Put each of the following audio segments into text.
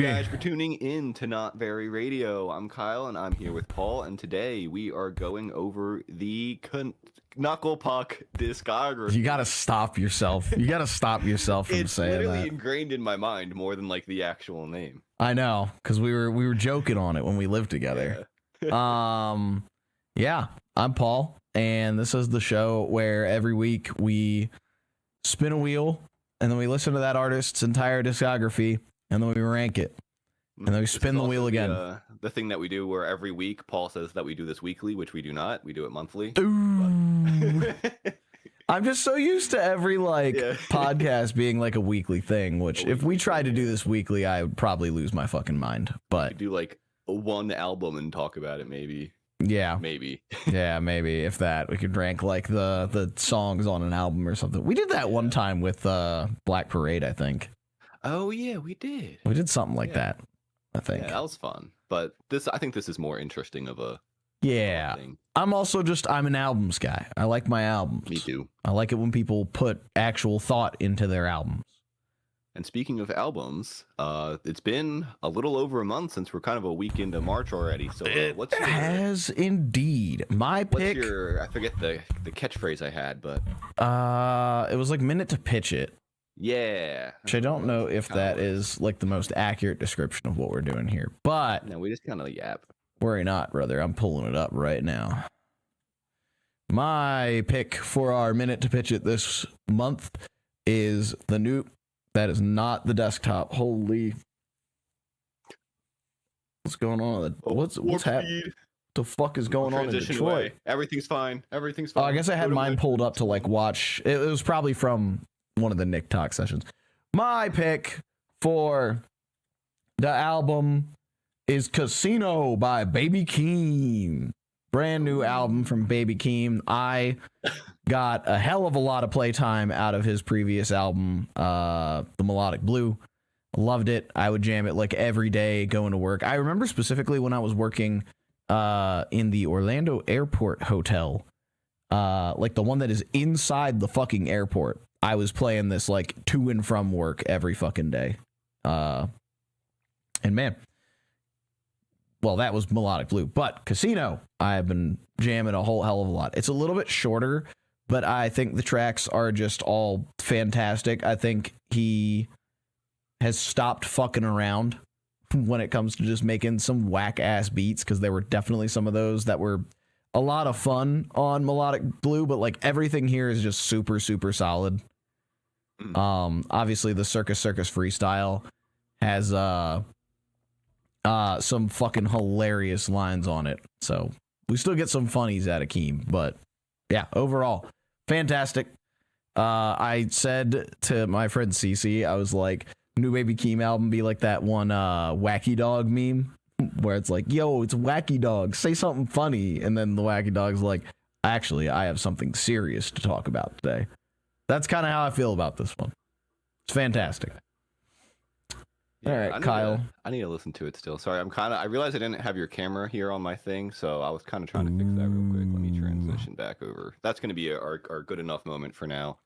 Guys, for tuning in to Not Very Radio. I'm Kyle, and I'm here with Paul, and today we are going over the Knuckle Puck discography. You gotta stop yourself. You gotta stop yourself from saying that. It's literally ingrained in my mind more than like the actual name. I know, because we were joking on it when we lived together. Yeah, I'm Paul, and this is the show where every week we spin a wheel, and then we listen to that artist's entire discography, and then we rank it. And then we spin the wheel again. The thing that we do where every week Paul says that we do this weekly, which we do not. We do it monthly. I'm just so used to every podcast being like a weekly thing, which if we tried to do this weekly, I would probably lose my fucking mind. But do like one album and talk about it, maybe. Yeah. Maybe. Yeah, maybe. If that. We could rank like the songs on an album or something. We did that one time with Black Parade, I think. Oh, yeah, we did. We did something like that, I think. Yeah, that was fun. But I think this is more interesting of a thing. I'm an albums guy. I like my albums. Me too. I like it when people put actual thought into their albums. And speaking of albums, it's been a little over a month since we're kind of a week into March already. So It has indeed. My pick. What's your? I forget the catchphrase I had, but it was like minute to pitch it. Yeah. Which I don't know if that is like the most accurate description of what we're doing here, but no, we just kind of yap. Worry not, brother. I'm pulling it up right now. My pick for our minute to pitch it this month is the new. That is not the desktop. Holy. What's going on? What's happening? What the fuck is going on in Detroit? Away. Everything's fine. Everything's fine. I guess I had mine pulled up to like watch. It was probably from one of the Nick Talk sessions. My pick for the album is Casino by Baby Keem. Brand new album from Baby Keem. I got a hell of a lot of playtime out of his previous album, The Melodic Blue. Loved it. I would jam it like every day going to work. I remember specifically when I was working in the Orlando Airport Hotel, like the one that is inside the fucking airport. I was playing this like to and from work every fucking day. And man, well, that was Melodic Blue, but Casino, I've been jamming a whole hell of a lot. It's a little bit shorter, but I think the tracks are just all fantastic. I think he has stopped fucking around when it comes to just making some whack ass beats, because there were definitely some of those that were a lot of fun on Melodic Blue, but like everything here is just super, super solid. Obviously the Circus freestyle has some fucking hilarious lines on it. So we still get some funnies out of Keem, but yeah, overall fantastic. I said to my friend Cece, I was like, new Baby Keem album be like that one Wacky Dog meme where it's like, yo, it's Wacky Dog, say something funny, and then the Wacky Dog's like, actually, I have something serious to talk about today. That's kind of how I feel about this one. It's fantastic. Yeah, all right, Kyle. I need to listen to it still. Sorry, I realized I didn't have your camera here on my thing, so I was kind of trying to fix that real quick. Let me transition back over. That's going to be our good enough moment for now.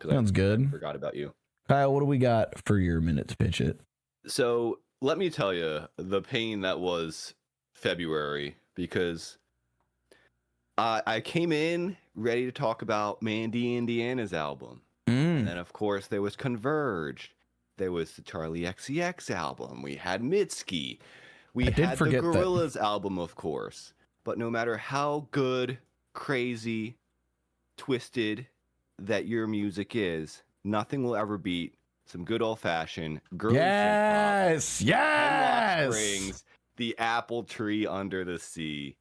Sounds good. I forgot about you. Kyle, what do we got for your minute to pitch it? So let me tell you the pain that was February, because I came in ready to talk about Mandy Indiana's album. And then, of course, there was Converge. There was the Charlie XCX album. We had Mitski. We had the Gorillaz album, of course. But no matter how good, crazy, twisted that your music is, nothing will ever beat some good old-fashioned girly yes, Hemlock Springs, The Apple Tree Under the Sea.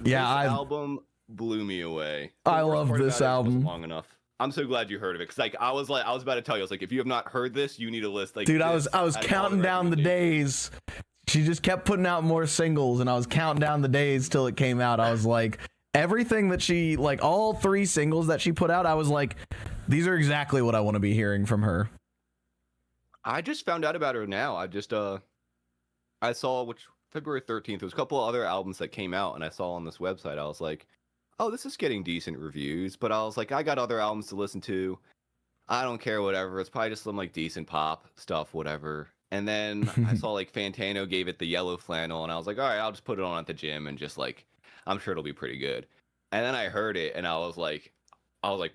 Yeah, this album blew me away. I love this album. Long enough. I'm so glad you heard of it, because I was about to tell you, I was like, if you have not heard this, you need a list. Like, dude, I was counting down the days. She just kept putting out more singles, and I was counting down the days till it came out. I was like, everything that she, like, all 3 singles that she put out, I was like, these are exactly what I want to be hearing from her. I just found out about her now. I saw February 13th. There was a couple of other albums that came out, and I saw on this website. I was like, oh, this is getting decent reviews, but I was like, I got other albums to listen to. I don't care, whatever. It's probably just some like decent pop stuff, whatever. and then I saw like Fantano gave it the yellow flannel, and I was like, all right, I'll just put it on at the gym and just like, I'm sure it'll be pretty good. And then I heard it, and I was like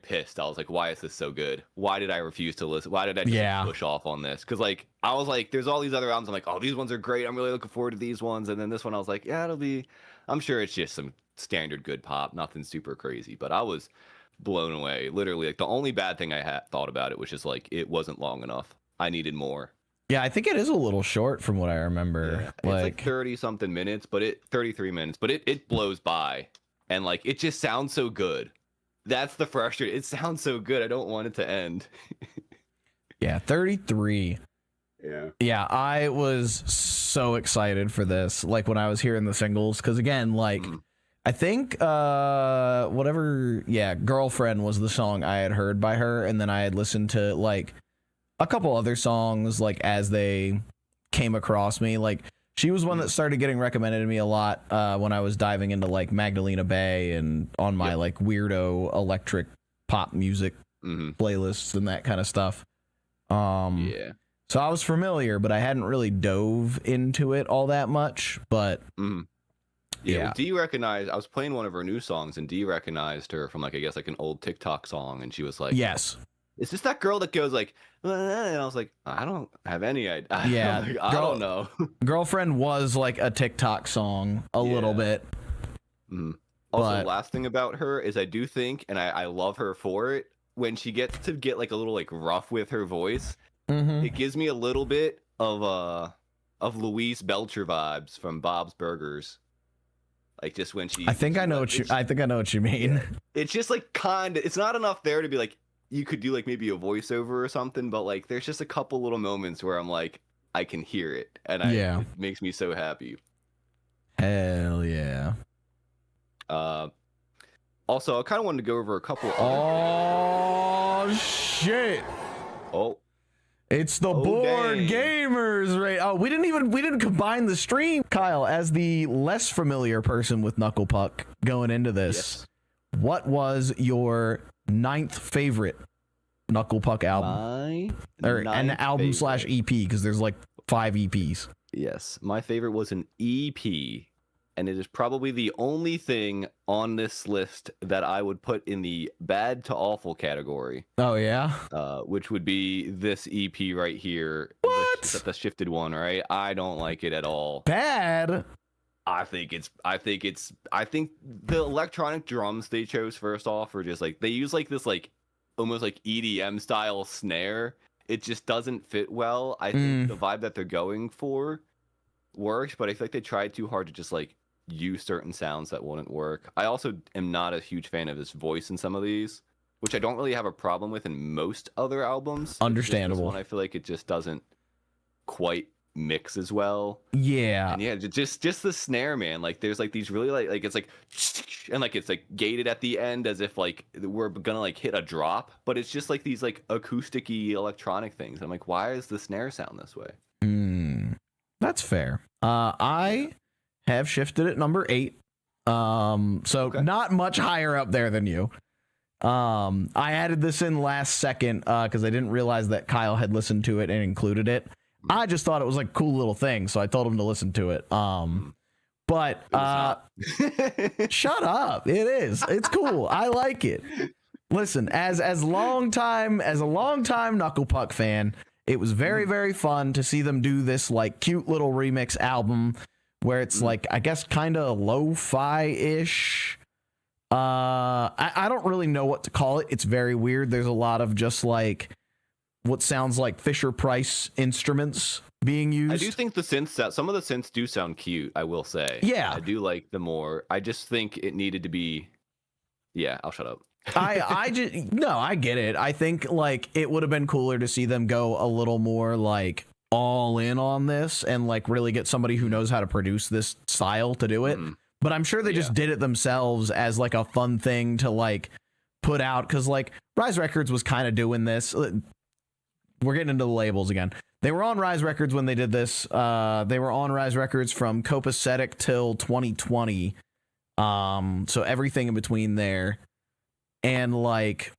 pissed. I was like, why is this so good? Why did I refuse to listen? Why did I just like, push off on this? Because like I was like, there's all these other albums. I'm like, oh, these ones are great. I'm really looking forward to these ones. And then this one, I was like, yeah, it'll be. I'm sure it's just some standard good pop, nothing super crazy. But I was blown away. Literally, like the only bad thing I had thought about it was just like it wasn't long enough. I needed more. Yeah, I think it is a little short from what I remember. Yeah, it's like 30 something minutes, but 33 minutes, but it blows by, and like it just sounds so good. That's the frustrating. It sounds so good. I don't want it to end. Yeah, 33. Yeah. Yeah, I was so excited for this. Like when I was hearing the singles, because again, like I think Girlfriend was the song I had heard by her, and then I had listened to like a couple other songs like as they came across me. Like she was one that started getting recommended to me a lot when I was diving into like Magdalena Bay and on my like weirdo electric pop music playlists and that kind of stuff. Yeah. So I was familiar, but I hadn't really dove into it all that much. But yeah. Well, Dee recognized. I was playing one of her new songs, and Dee recognized her from like I guess like an old TikTok song, and she was like, "Yes, is this that girl that goes like?" And I was like, "I don't have any idea." Yeah, like, I don't know. Girlfriend was like a TikTok song a little bit. Also, the last thing about her is I do think, and I love her for it, when she gets to get like a little like rough with her voice, it gives me a little bit of Louise Belcher vibes from Bob's Burgers. Like just when she, I think I know what you mean. Yeah. It's just like it's not enough there to be like you could do like maybe a voiceover or something, but like there's just a couple little moments where I'm like I can hear it, and it makes me so happy. Hell yeah. Also, I kind of wanted to go over a couple. Shit! Oh, it's the board gamers, right? Oh, we didn't combine the stream, Kyle. As the less familiar person with Knuckle Puck going into this, what was your 9th favorite Knuckle Puck album? An album / EP, because there's like 5 EPs. Yes, my favorite was an EP. And it is probably the only thing on this list that I would put in the bad to awful category. Oh, yeah? Which would be this EP right here. What? The shifted one, right? I don't like it at all. Bad? I think the electronic drums they chose first off are just like, they use like this like almost like EDM style snare. It just doesn't fit well. I think the vibe that they're going for works, but I feel like they tried too hard to just like use certain sounds that wouldn't work. I also am not a huge fan of his voice in some of these, which I don't really have a problem with in most other albums. Understandable. This one, I feel like it just doesn't quite mix as well. Yeah. And yeah, just the snare, man. Like there's like these really like it's like and like it's like gated at the end as if like we're gonna like hit a drop, but it's just like these like acousticy electronic things. I'm like, why is the snare sound this way? That's fair. I have shifted at number 8. Not much higher up there than you. I added this in last second because I didn't realize that Kyle had listened to it and included it. I just thought it was like a cool little thing, so I told him to listen to it. But shut up. It is. It's cool. I like it. Listen, as a long time Knuckle Puck fan, it was very, very fun to see them do this like cute little remix album where it's like, I guess, kind of lo-fi-ish. I don't really know what to call it. It's very weird. There's a lot of just like what sounds like Fisher-Price instruments being used. I do think some of the synths do sound cute, I will say. Yeah. I do like them more. I just think it needed to be... Yeah, I'll shut up. I get it. I think like it would have been cooler to see them go a little more like all in on this and like really get somebody who knows how to produce this style to do it. But I'm sure they just did it themselves as like a fun thing to like put out, because like Rise Records was kind of doing this. We're getting into the labels again. They were on Rise Records when they did this. They were on Rise Records from Copacetic till 2020. So everything in between there. And like,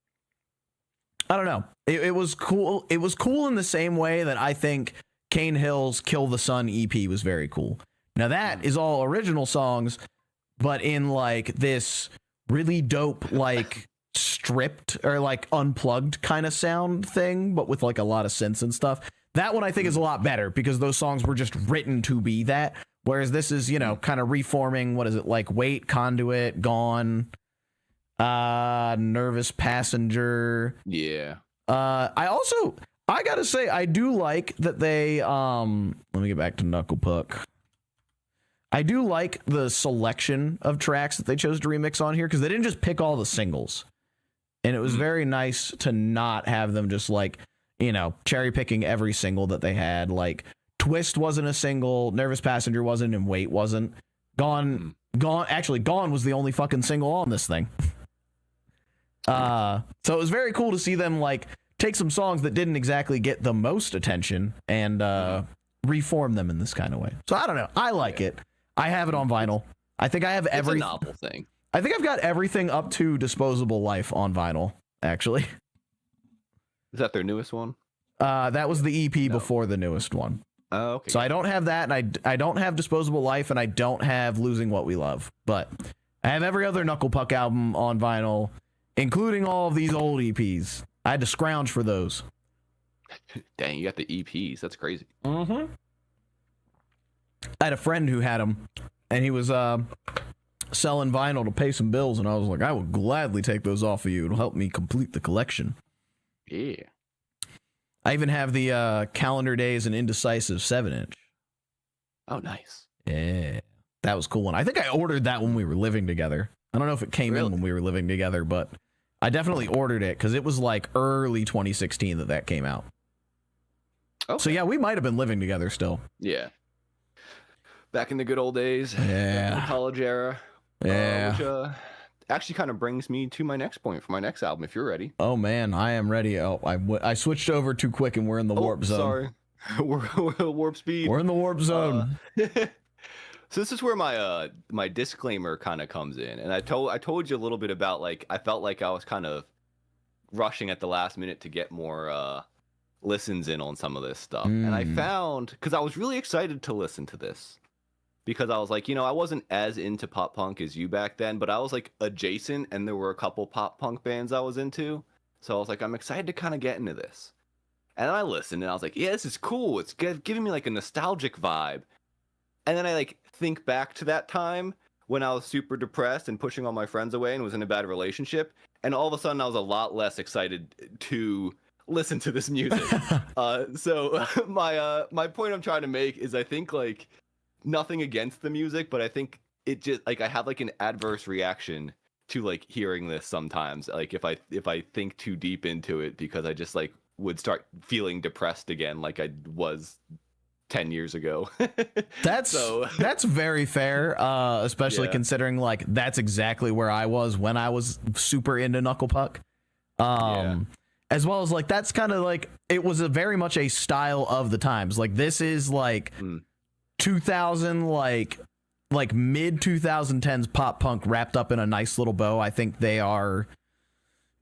I don't know. It was cool. It was cool in the same way that I think Cane Hill's Kill the Sun EP was very cool. Now that is all original songs, but in like this really dope, like stripped or like unplugged kind of sound thing, but with like a lot of synths and stuff. That one I think is a lot better because those songs were just written to be that. Whereas this is, you know, kind of reforming, what is it, like Wait, Conduit, Gone, Nervous Passenger. Yeah. I gotta say, I do like that they, let me get back to Knuckle Puck. I do like the selection of tracks that they chose to remix on here because they didn't just pick all the singles. And it was very nice to not have them just like, you know, cherry picking every single that they had. Like Twist wasn't a single, Nervous Passenger wasn't, and Wait wasn't. Gone was the only fucking single on this thing. So it was very cool to see them like take some songs that didn't exactly get the most attention and reform them in this kind of way. So I don't know. I like it. I have it on vinyl. I think I have every novel thing. I think I've got everything up to Disposable Life on vinyl, actually. Is that their newest one? That was the EP before the newest one. Oh, okay. So I don't have that, and I don't have Disposable Life, and I don't have Losing What We Love. But I have every other Knuckle Puck album on vinyl, including all of these old EPs. I had to scrounge for those. Dang, you got the EPs. That's crazy. Mm-hmm. I had a friend who had them, and he was selling vinyl to pay some bills, and I was like, I will gladly take those off of you. It'll help me complete the collection. Yeah. I even have the Calendar Days and Indecisive 7-inch. Oh, nice. Yeah. That was a cool one. I think I ordered that when we were living together. I don't know if it came in when we were living together, but I definitely ordered it because it was like early 2016 that came out. Okay. So yeah, we might have been living together still. Yeah. Back in the good old days. Yeah. The college era. Yeah. Which actually kind of brings me to my next point for my next album, if you're ready. Oh, man, I am ready. Oh, I switched over too quick and we're in the warp zone. Sorry. we're warp speed. We're in the warp zone. So this is where my my disclaimer kind of comes in. And I told you a little bit about, like, I felt like I was kind of rushing at the last minute to get more listens in on some of this stuff. And I found, because I was really excited to listen to this. Because I was like, you know, I wasn't as into pop punk as you back then, but I was like adjacent, and there were a couple pop punk bands I was into. So I was like, I'm excited to kind of get into this. And then I listened, and I was like, yeah, this is cool. It's giving me like a nostalgic vibe. And then I like think back to that time when I was super depressed and pushing all my friends away and was in a bad relationship. And all of a sudden I was a lot less excited to listen to this music. So my point I'm trying to make is, I think, like, nothing against the music, but I think it just, like, I have like an adverse reaction to like hearing this sometimes, like if I think too deep into it, because I just like would start feeling depressed again like I was 10 years ago. That's very fair, especially considering like that's exactly where I was when I was super into Knuckle Puck. As well as like that's kind of like, it was a very much a style of the times. Like this is like 2000, like mid 2010s pop punk wrapped up in a nice little bow. I think they are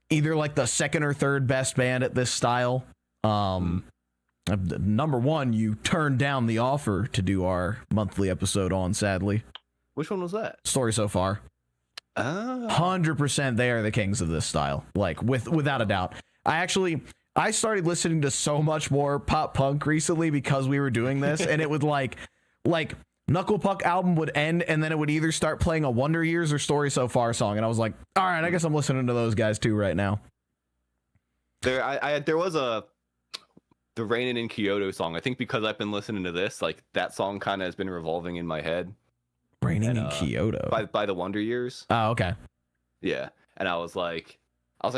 either like the second or third best band at this style. Number one, you turned down the offer to do our monthly episode on, sadly. Which one was that? Story So Far. 100% they are the kings of this style, like without a doubt. I started listening to so much more pop punk recently because we were doing this, and it would like Knuckle Puck album would end, and then it would either start playing a Wonder Years or Story So Far song, and I was like, all right, I guess I'm listening to those guys too right now. There was the Rainin' in Kyoto song. I think because I've been listening to this, like that song kind of has been revolving in my head. Rainin' in Kyoto by the Wonder Years. Oh, okay. Yeah, and I was like,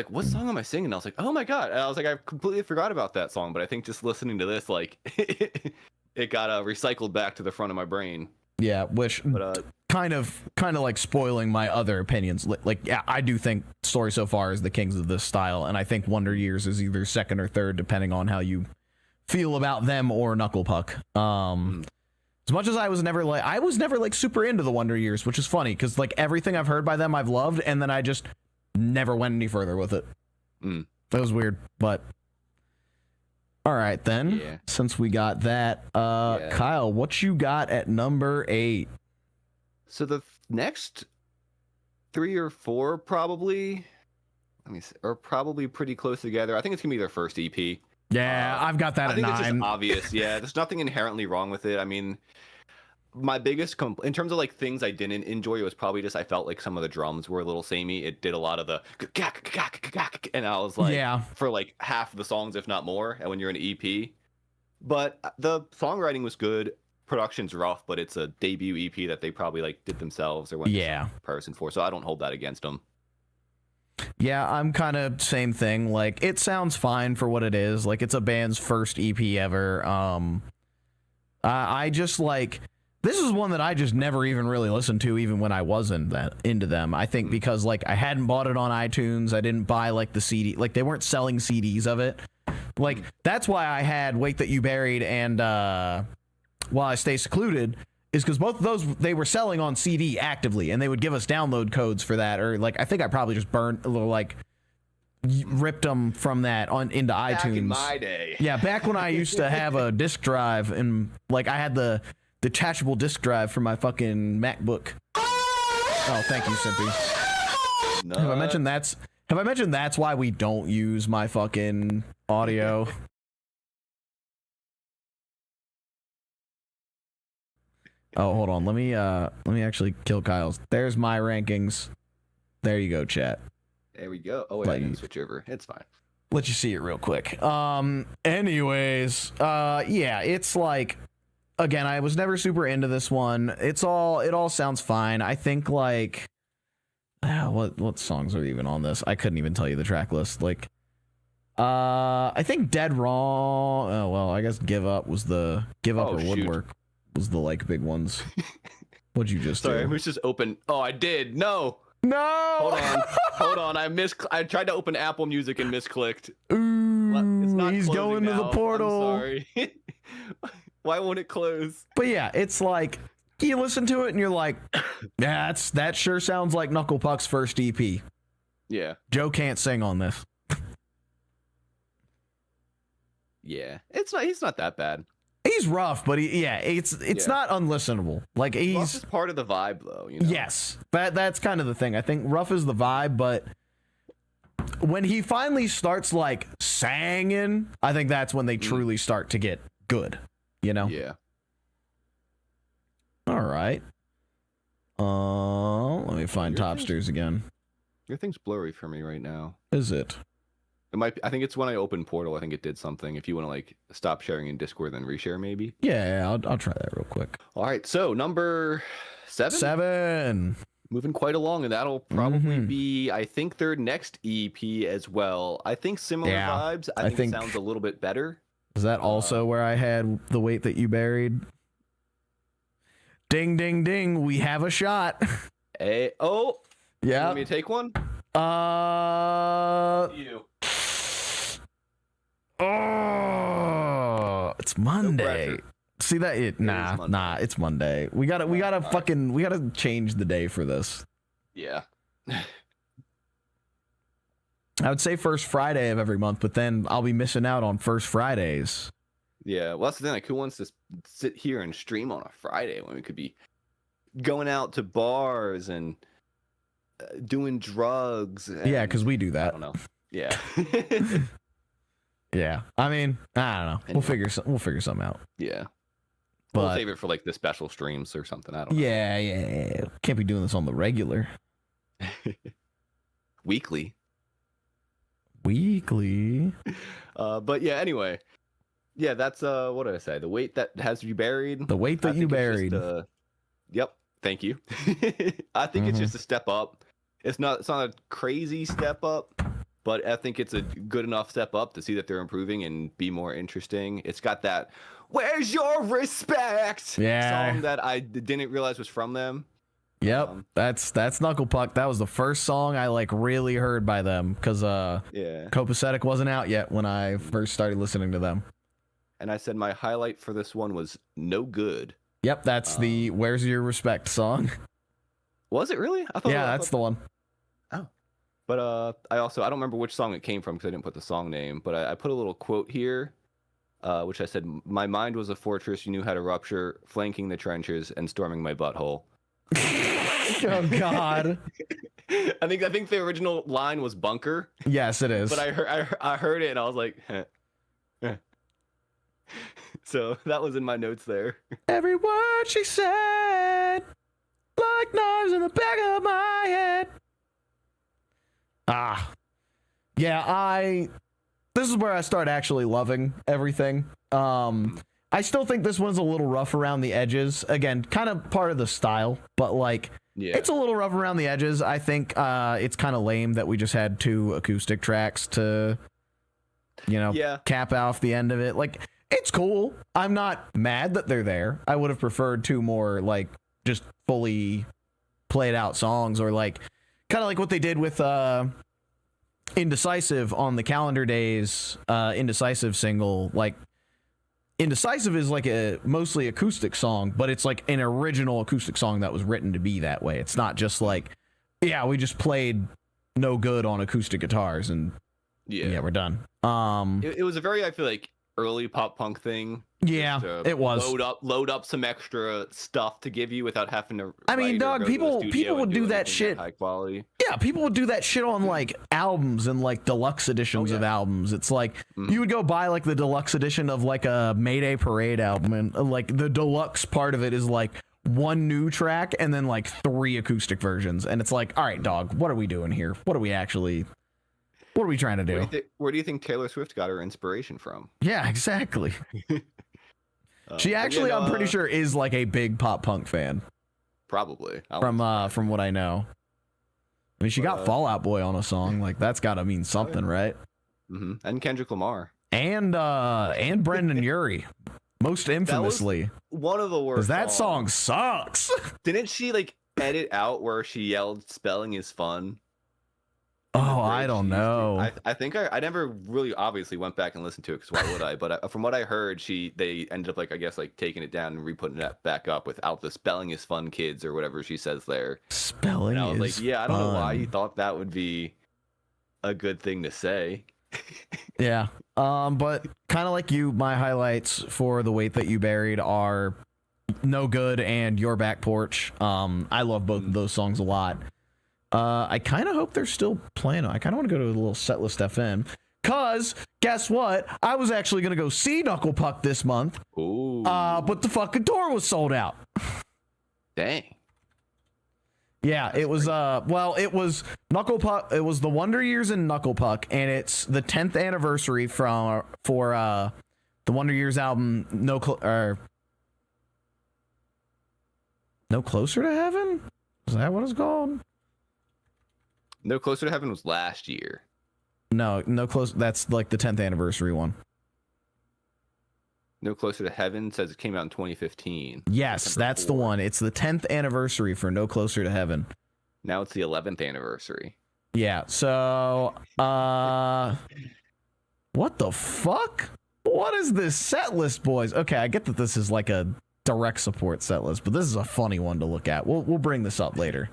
what song am I singing? And I was like, oh my god! And I was like, I completely forgot about that song. But I think just listening to this, like, it got recycled back to the front of my brain. Yeah, which kind of like spoiling my other opinions. Like, yeah, I do think Story So Far is the kings of this style, and I think Wonder Years is either second or third, depending on how you feel about them or Knuckle Puck. As much as I was never like super into the Wonder Years, which is funny because like everything I've heard by them I've loved, and then I just never went any further with it. That was weird, but All right, then. Yeah. Since we got that, Yeah. Kyle, what you got at number 8? So the next 3 or 4 probably, let me see, are probably pretty close together. I think it's gonna be their first EP. Yeah, I've got that I at think 9. it's just obvious. Yeah, there's nothing inherently wrong with it. I mean, my biggest in terms of like things I didn't enjoy, it was probably just I felt like some of the drums were a little samey. It did a lot of the and I was like, Yeah. for like half of the songs, if not more, and when you're an EP. But the songwriting was good. Production's rough, but it's a debut EP that they probably like did themselves or went to some person for. So I don't hold that against them. Yeah, I'm kind of same thing. Like, it sounds fine for what it is. Like, it's a band's first EP ever. I just like, this is one that I just never even really listened to, even when I wasn't that into them. I think because like I hadn't bought it on iTunes, I didn't buy like the CD, like they weren't selling CDs of it. Like that's why I had Wait That You Buried and While I Stay Secluded, is because both of those they were selling on CD actively, and they would give us download codes for that. Or like I think I probably just burned a little like ripped them from that on into Back iTunes. in my day. Yeah, back when I used to have a disc drive and like I had the detachable disc drive for my fucking MacBook. Oh, thank you, Simpy. No. Have I mentioned that's why we don't use my fucking audio? Oh, hold on. Let me actually kill Kyle's. There's my rankings. There you go, chat. There we go. Oh wait, I didn't switch over. It's fine. Let you see it real quick. Anyways, yeah, it's like, again, I was never super into this one. It all sounds fine. I think like, what songs are even on this? I couldn't even tell you the track list. Like, I think Dead Wrong. Oh well, I guess Give Up was the or shoot. Woodwork was the like big ones. What'd you just Sorry, do? I was just open. Oh, I did. No. No. Hold on. I tried to open Apple Music and misclicked. Ooh, It's not he's closing going to the now. portal. I'm sorry. Why won't it close? But yeah, it's like you listen to it and you're like, yeah, that sure sounds like Knuckle Puck's first EP. Yeah. Joe can't sing on this. Yeah. He's not that bad. He's rough, but it's not unlistenable. Like Rough he's is part of the vibe though, you know. yes, that's kind of the thing. I think rough is the vibe, but when he finally starts like singing, I think that's when they truly start to get good. You know? Yeah. All right. Let me find Topsters again. Your thing's blurry for me right now. Is it? It might be, I think it's when I opened Portal, I think it did something. If you want to like stop sharing in Discord, then reshare maybe. Yeah, I'll try that real quick. All right, so number 7? 7. Moving quite along, and that'll probably be, I think, their next EP as well. I think similar vibes. I think it sounds a little bit better. Is that also where I had The Weight That You Buried? Ding, ding, ding. We have a shot. Hey, oh. Yeah. You want me to take one? You. Oh, it's Monday. See that? It's Monday. We gotta change the day for this. Yeah. I would say first Friday of every month, but then I'll be missing out on first Fridays. Yeah, well, that's the thing. Like, who wants to sit here and stream on a Friday when we could be going out to bars and doing drugs? Yeah, because we do that. I don't know. Yeah. Yeah. I mean, I don't know. Anyway. We'll figure something out. Yeah. But We'll save it for like the special streams or something. I don't know. Yeah. Can't be doing this on the regular. Weekly. But yeah, anyway. Yeah, that's what did I say? The weight that has you buried. The weight that you buried. Yep. Thank you. I think it's just a step up. It's not a crazy step up, but I think it's a good enough step up to see that they're improving and be more interesting. It's got that "Where's Your Respect" song that I didn't realize was from them. Yep, that's Knuckle Puck. That was the first song I like really heard by them because Copacetic wasn't out yet when I first started listening to them. And I said my highlight for this one was "No Good." Yep, that's the "Where's Your Respect" song. Was it really? I thought that's the one. Oh, but I don't remember which song it came from because I didn't put the song name. But I put a little quote here which I said, my mind was a fortress. You knew how to rupture, flanking the trenches and storming my butthole. Oh God. I think the original line was bunker. Yes, it is. But I heard it and I was like, so that was in my notes there. Every word she said, like knives in the back of my head. Yeah, this is where I start actually loving everything. I still think this one's a little rough around the edges. Again, kind of part of the style, but like, it's a little rough around the edges. I think it's kind of lame that we just had 2 acoustic tracks to, cap off the end of it. Like, it's cool. I'm not mad that they're there. I would have preferred 2 more, like, just fully played out songs, or like, kind of like what they did with Indecisive on the Calendar Days Indecisive single. Like, Indecisive is like a mostly acoustic song, but it's like an original acoustic song that was written to be that way. It's not just like, we just played No Good on acoustic guitars and we're done. It was a very, I feel like, early pop punk thing. Yeah, it was. Load up some extra stuff to give you without having to. I mean, dog, people would do that shit. High quality. Yeah, people would do that shit on like albums and like deluxe editions of albums. It's like you would go buy like the deluxe edition of like a Mayday Parade album, and like the deluxe part of it is like 1 new track and then like 3 acoustic versions, and it's like, all right, dog, what are we doing here? What are we trying to do? Where do you think Taylor Swift got her inspiration from? Yeah, exactly. She actually, I'm pretty sure, is like a big pop punk fan. Probably. From what I know. I mean, she got Fall Out Boy on a song. Like, that's got to mean something, right? Mm-hmm. And Kendrick Lamar. And Brendan Urie, most infamously. One of the worst. 'Cause that song sucks. Didn't she like edit out where she yelled "spelling is fun"? Oh, I don't know. I think I never really obviously went back and listened to it, because why would I? But from what I heard, they ended up like, I guess, like taking it down and re-putting it back up without the "spelling is fun, kids" or whatever she says there. Spelling and I was is like, I don't know why you thought that would be a good thing to say. Yeah. But kind of like you, my highlights for The Weight That You Buried are No Good and Your Back Porch. I love both of those songs a lot. I kind of hope they're still playing. I kind of want to go to a little Setlist FM, cause guess what? I was actually gonna go see Knuckle Puck this month. Ooh. But the fucking tour was sold out. Dang. Yeah, it was it was Knuckle Puck. It was the Wonder Years in Knuckle Puck, and it's the 10th anniversary for the Wonder Years album. No Closer to Heaven. Is that what it's called? No Closer to Heaven was last year. No Close. That's like the 10th anniversary one. No Closer to Heaven says it came out in 2015. Yes, September that's 4. the one. It's the 10th anniversary for No Closer to Heaven. Now it's the 11th anniversary. Yeah. So, what the fuck? What is this set list, boys? Okay, I get that this is like a direct support set list, but this is a funny one to look at. We'll bring this up later.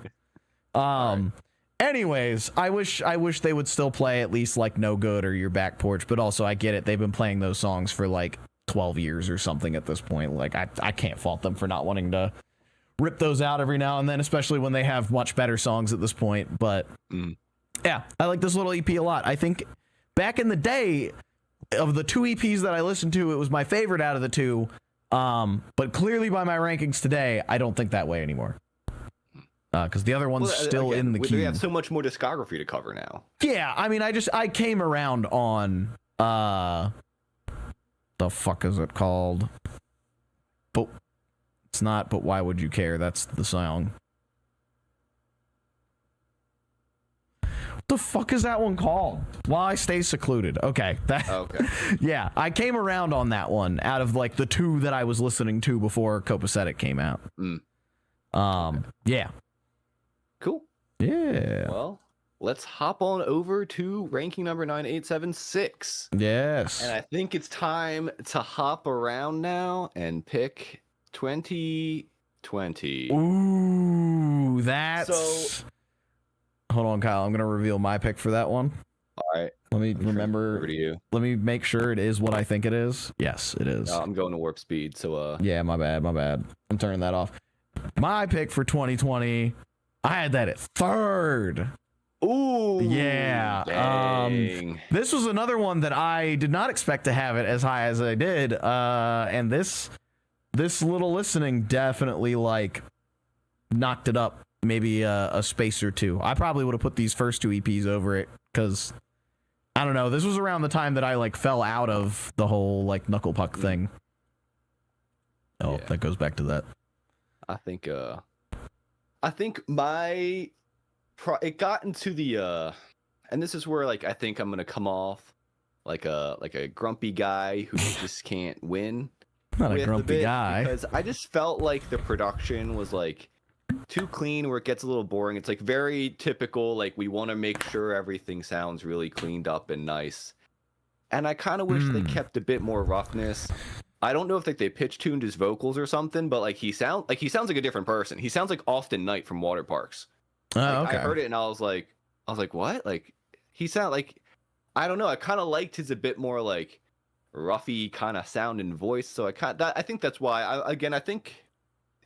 Anyways, I wish they would still play at least like No Good or Your Back Porch, but also I get it. They've been playing those songs for like 12 years or something at this point. Like, I can't fault them for not wanting to rip those out every now and then, especially when they have much better songs at this point. But yeah, I like this little EP a lot. I think back in the day, of the 2 EPs that I listened to, it was my favorite out of the 2. But clearly by my rankings today, I don't think that way anymore. Because the other one's still in the queue. We have so much more discography to cover now. Yeah, I mean, I came around on the fuck is it called? But it's not. But why would you care? That's the song. What the fuck is that one called? While I Stay Secluded. Okay. Okay. Yeah, I came around on that one out of like the 2 that I was listening to before Copacetic came out. Yeah. Cool. Yeah. Well, let's hop on over to ranking number 9876. Yes. And I think it's time to hop around now and pick 2020. Ooh, that's... So, hold on, Kyle. I'm going to reveal my pick for that one. All right. Let me Over remember. to you. Let me make sure it is what I think it is. Yes, it is. I'm going to warp speed. So Yeah, my bad. I'm turning that off. My pick for 2020, I had that at third. Ooh. Yeah. Dang. This was another one that I did not expect to have it as high as I did. And this little listening definitely like knocked it up maybe a space or two. I probably would have put these first two EPs over it because I don't know. This was around the time that I like fell out of the whole like Knuckle Puck thing. Oh, yeah. That goes back to that. I think it got into the and this is where like I think I'm gonna come off like a grumpy guy who just can't win. Not a grumpy guy. Because I just felt like the production was like too clean where it gets a little boring. It's like very typical, like we want to make sure everything sounds really cleaned up and nice. And I kind of wish they kept a bit more roughness. I don't know if like they pitch tuned his vocals or something, but like he sounds like a different person. He sounds like Austin Knight from Water Parks. Oh, like, okay. I heard it and I was like, what? Like he sounded like, I don't know. I kind of liked his a bit more like roughy kind of sound and voice. So I think that's why I think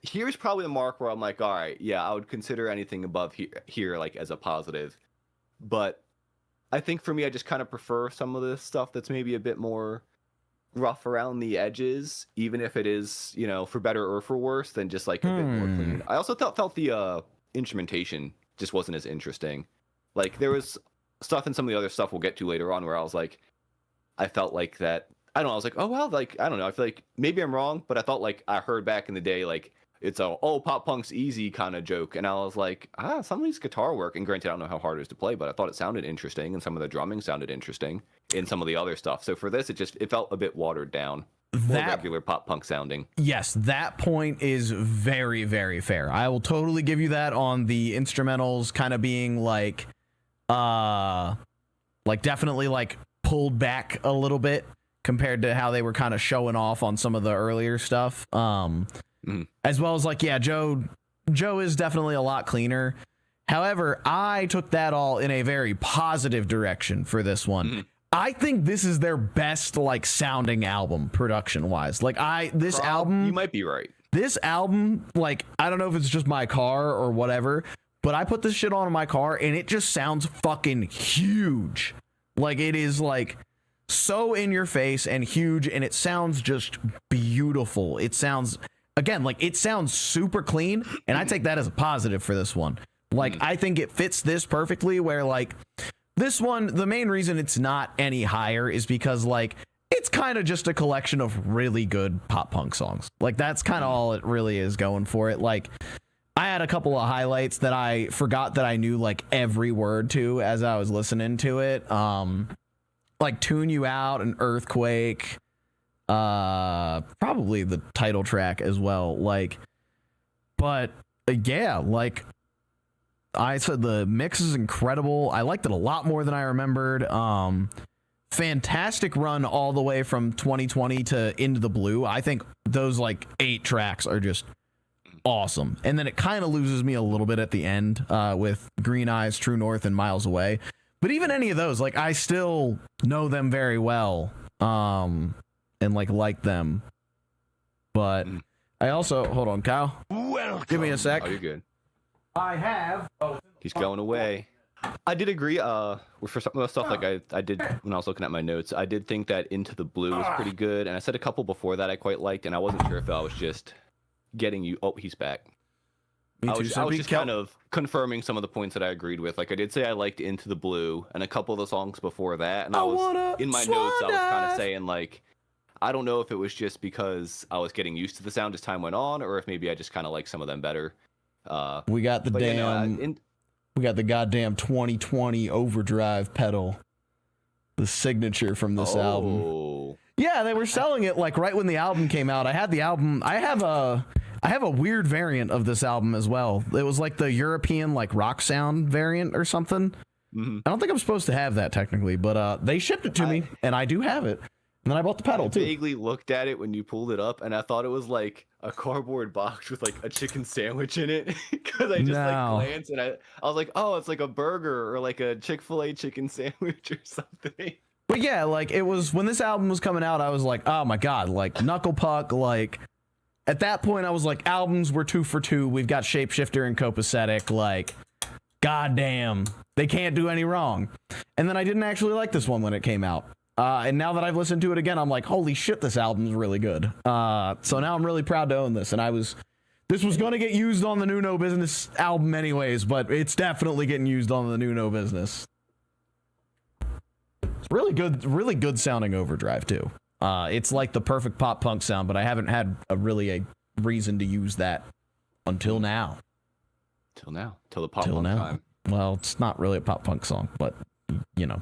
here's probably the mark where I'm like, all right, yeah, I would consider anything above here like as a positive. But I think for me, I just kind of prefer some of the stuff that's maybe a bit more rough around the edges, even if it is, you know, for better or for worse, than just like a bit more clean. I also felt the instrumentation just wasn't as interesting. Like there was stuff in some of the other stuff we'll get to later on where I was like, I felt like that, I don't know, I was like, oh well, like I don't know, I feel like maybe I'm wrong, but I felt like I heard back in the day like it's a pop punk's easy kind of joke, and I was like, some of these guitar work, and granted I don't know how hard it is to play, but I thought it sounded interesting, and some of the drumming sounded interesting in some of the other stuff. So for this, it felt a bit watered down, more regular pop punk sounding. Yes, that point is very, very fair. I will totally give you that on the instrumentals kind of being like definitely like pulled back a little bit compared to how they were kind of showing off on some of the earlier stuff. As well as like, yeah, Joe is definitely a lot cleaner. However, I took that all in a very positive direction for this one. I think this is their best like sounding album production wise. Like album, you might be right. This album, like, I don't know if it's just my car or whatever, but I put this shit on in my car and it just sounds fucking huge. Like it is like so in your face and huge, and it sounds just beautiful. It sounds, again, like it sounds super clean, and I take that as a positive for this one. Like I think it fits this perfectly, where like this one, the main reason it's not any higher is because like it's kind of just a collection of really good pop punk songs. Like that's kind of all it really is going for it. Like I had a couple of highlights that I forgot that I knew like every word to as I was listening to it. Like Tune You Out and Earthquake, probably the title track as well. Like, but yeah, like I said, the mix is incredible. I liked it a lot more than I remembered. Fantastic run all the way from 2020 to Into the Blue. I think those like 8 tracks are just awesome. And then it kind of loses me a little bit at the end with Green Eyes, True North, and Miles Away. But even any of those, like I still know them very well and like them. But I also, hold on, Kyle. Welcome. Give me a sec. Oh, you're good. I have. He's going away. I did agree for some of the stuff like I did when I was looking at my notes. I did think that Into the Blue was pretty good, and I said a couple before that I quite liked, and I wasn't sure if I was just getting you. Oh, he's back. I was just kind of confirming some of the points that I agreed with. Like I did say I liked Into the Blue and a couple of the songs before that, and I was in my notes I was kind of saying like I don't know if it was just because I was getting used to the sound as time went on, or if maybe I just kind of like some of them better. We got the damn. We got the goddamn 2020 overdrive pedal, the signature from this album. Yeah, they were selling it like right when the album came out. I had the album. I have a weird variant of this album as well. It was like the European like rock sound variant or something. I don't think I'm supposed to have that technically, but they shipped it to me and I do have it. And then I bought the pedal I too. vaguely looked at it when you pulled it up, and I thought it was like a cardboard box with like a chicken sandwich in it. Because I just like No. glanced and I was like, oh, it's like a burger or like a Chick-fil-A chicken sandwich or something. But yeah, like it was when this album was coming out, I was like, oh my god, like Knuckle Puck, like at that point I was like, albums were 2 for 2. We've got Shapeshifter and Copacetic, like goddamn, they can't do any wrong. And then I didn't actually like this one when it came out. And now that I've listened to it again, I'm like, holy shit, this album's really good. So now I'm really proud to own this. And this was going to get used on the New No Business album anyways, but it's definitely getting used on the New No Business. It's really good sounding overdrive too. It's like the perfect pop punk sound, but I haven't had a reason to use that until now. Till the pop punk time. Well, it's not really a pop punk song, but you know.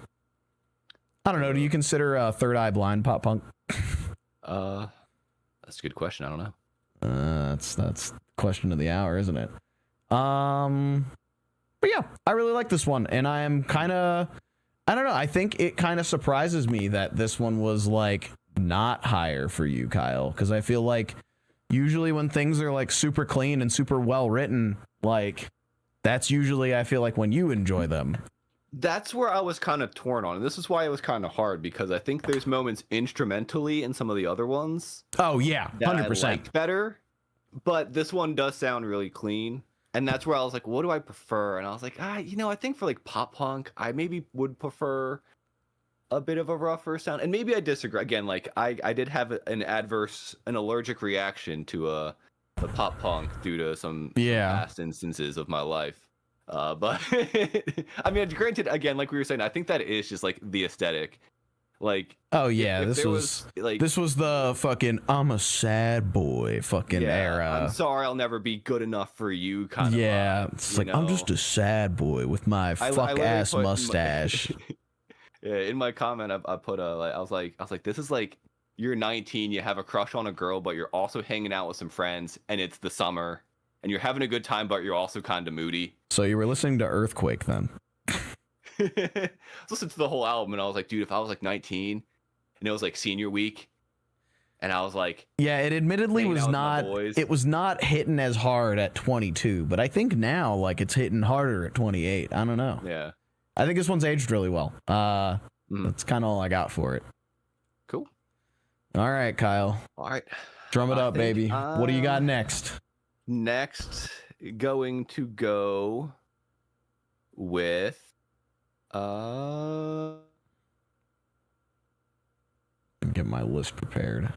I don't know. Do you consider Third Eye Blind pop punk? That's a good question. I don't know. That's the question of the hour, isn't it? But yeah, I really like this one, and I am kind of, I don't know. I think it kind of surprises me that this one was like not higher for you, Kyle, because I feel like usually when things are like super clean and super well written, like that's usually I feel like when you enjoy them. That's where I was kind of torn on, and this is why it was kind of hard, because I think there's moments instrumentally in some of the other ones. Oh yeah, 100%. I liked better, but this one does sound really clean, and that's where I was like, what do I prefer? And I was like, I think for like pop punk, I maybe would prefer a bit of a rougher sound, and maybe I disagree. Again, like I did have an allergic reaction to the pop punk due to some past instances of my life. But I mean, granted, again, like we were saying, I think that is just like the aesthetic. Like, oh yeah, this was the fucking I'm a sad boy fucking era. I'm sorry, I'll never be good enough for you kind of. Yeah, it's like I'm just a sad boy with my fuck ass mustache. In my comment, I put I was like, this is like you're 19, you have a crush on a girl, but you're also hanging out with some friends, and it's the summer. And you're having a good time, but you're also kind of moody. So you were listening to Earthquake then? I listened to the whole album, and I was like, dude, if I was like 19, and it was like senior week, and I was like, yeah, it admittedly was not. It was not hitting as hard at 22, but I think now like it's hitting harder at 28. I don't know. Yeah, I think this one's aged really well. That's kind of all I got for it. Cool. All right, Kyle. All right, drum it up, baby. What do you got next? Next, going to go with get my list prepared. I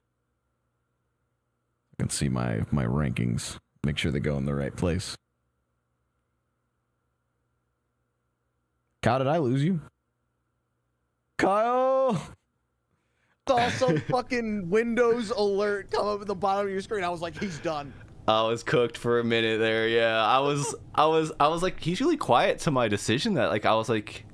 can see my rankings. Make sure they go in the right place. Kyle, did I lose you? Kyle! Saw some fucking Windows alert come up at the bottom of your screen. I was like, he's done. I was cooked for a minute there. Yeah, I was like, he's really quiet to my decision. That like I was like,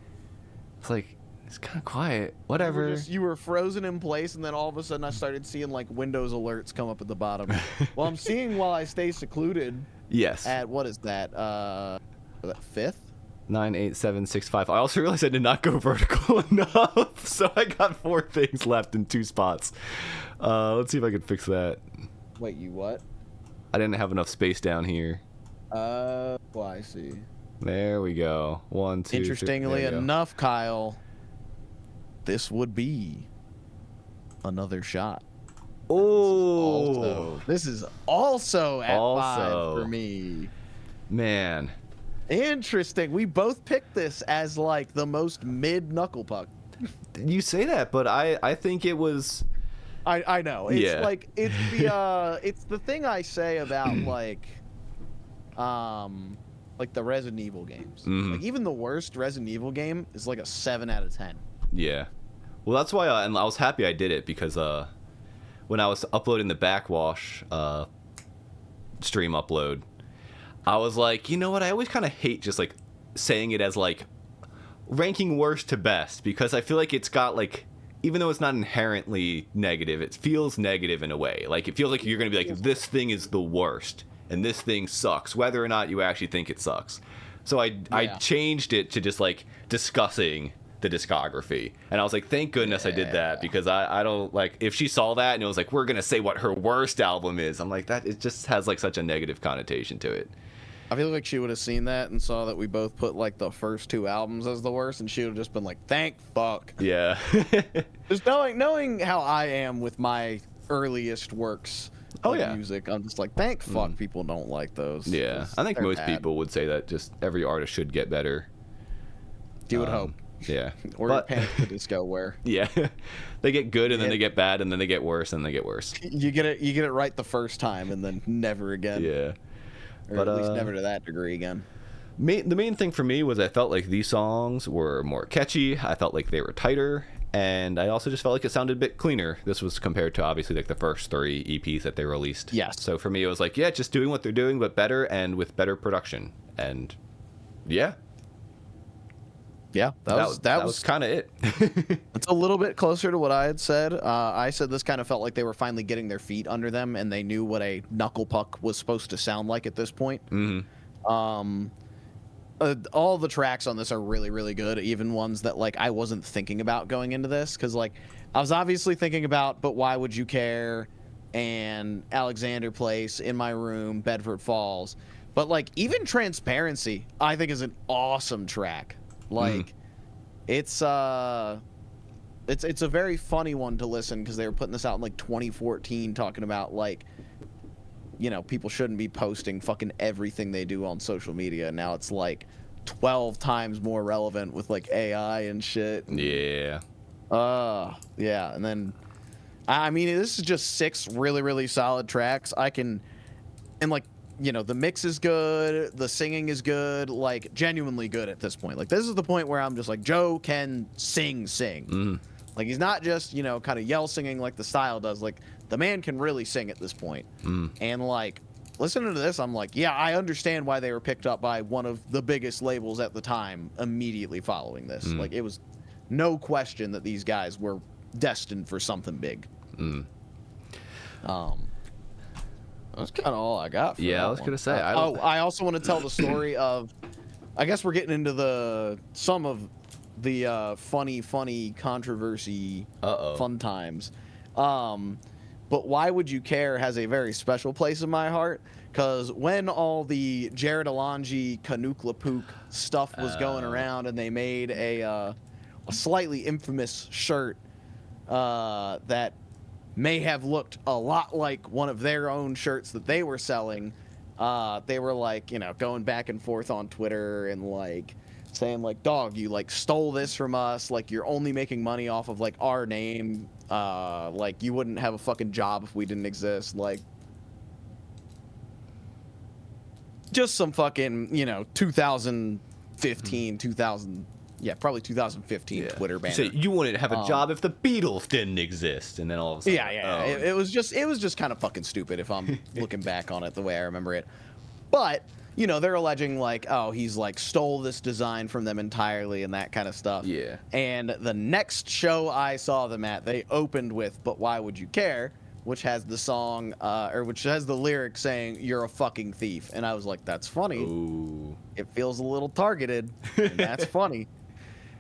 it's like it's kind of quiet. Whatever. You were frozen in place, and then all of a sudden I started seeing like Windows alerts come up at the bottom. Well, I'm seeing while I stay secluded. Yes. At what is that? 5th. 98765. I also realized I did not go vertical enough, so I got 4 things left in 2 spots. Let's see if I can fix that. Wait, you what? I didn't have enough space down here. Well, I see. There we go. 1, 2. Interestingly enough, Kyle, this would be another shot. Oh, this is also at 5 for me. Man, interesting. We both picked this as like the most mid Knuckle Puck. You say that, but I think it was. I know. It's like it's the thing I say about like the Resident Evil games. Mm-hmm. Like even the worst Resident Evil game is like a 7 out of 10. Yeah. Well, that's why and I was happy I did it, because when I was uploading the backwash stream upload, I was like, you know what? I always kind of hate just like saying it as like ranking worst to best, because I feel like it's got like, even though it's not inherently negative, it feels negative in a way. Like it feels like you're going to be like, this thing is the worst and this thing sucks, whether or not you actually think it sucks. So I changed it to just like discussing the discography. And I was like, thank goodness I did that, because I don't like, if she saw that and it was like, we're gonna say what her worst album is, I'm like, that it just has like such a negative connotation to it. I feel like she would have seen that and saw that we both put like the first 2 albums as the worst, and she would have just been like, thank fuck. Yeah. Just knowing how I am with my earliest works of music, I'm just like, thank fuck people don't like those. Yeah, I think most people would say that just every artist should get better. You would hope. Yeah. Or Panic at the Disco, where yeah, they get good and then they get bad and then they get worse and they get worse. You get it right the first time and then never again. Yeah. Or at least never to that degree again. The main thing for me was I felt like these songs were more catchy. I felt like they were tighter, and I also just felt like it sounded a bit cleaner. This was compared to obviously like the first 3 EPs that they released. Yes. So for me, it was like, yeah, just doing what they're doing, but better and with better production. And yeah. Yeah, that was kind of it. It's a little bit closer to what I had said. I said this kind of felt like they were finally getting their feet under them, and they knew what a Knuckle Puck was supposed to sound like at this point. Mm-hmm. All the tracks on this are really, really good, even ones that like I wasn't thinking about going into this, because like I was obviously thinking about But Why Would You Care and Alexander Place, In My Room, Bedford Falls, but like even Transparency I think is an awesome track. Like it's a very funny one to listen, because they were putting this out in like 2014, talking about like, you know, people shouldn't be posting fucking everything they do on social media. Now it's like 12 times more relevant with like AI and shit. Yeah. Yeah. And then, I mean, this is just 6 really, really solid tracks. And like, you know, the mix is good, the singing is good, like genuinely good at this point. Like this is the point where I'm just like, Joe can sing. Like he's not just, you know, kind of yell singing like the style does. Like the man can really sing at this point. And like listening to this, I'm like, yeah, I understand why they were picked up by one of the biggest labels at the time immediately following this. Like it was no question that these guys were destined for something big. That's kind of all I got. I was gonna say. I also want to tell the story of. I guess we're getting into some of the funny controversy, fun times. But Why Would You Care has a very special place in my heart, because when all the Jared Alonji Knuckle Puck stuff was going around, and they made a slightly infamous shirt that may have looked a lot like one of their own shirts that they were selling. They were like, you know, going back and forth on Twitter and like saying like, dog, you like stole this from us. Like you're only making money off of like our name. Like you wouldn't have a fucking job if we didn't exist. Like just some fucking, you know, 2015, 2000. Yeah, probably 2015 Twitter banner. So you wanted to have a job if the Beatles didn't exist, and then all of a sudden, it was just kind of fucking stupid if I'm looking back on it the way I remember it. But you know, they're alleging like, oh, he's like stole this design from them entirely and that kind of stuff. Yeah. And the next show I saw them at, they opened with "But Why Would You Care," which has the song, or which has the lyric saying "You're a fucking thief," and I was like, that's funny. Ooh. It feels a little targeted, and that's funny.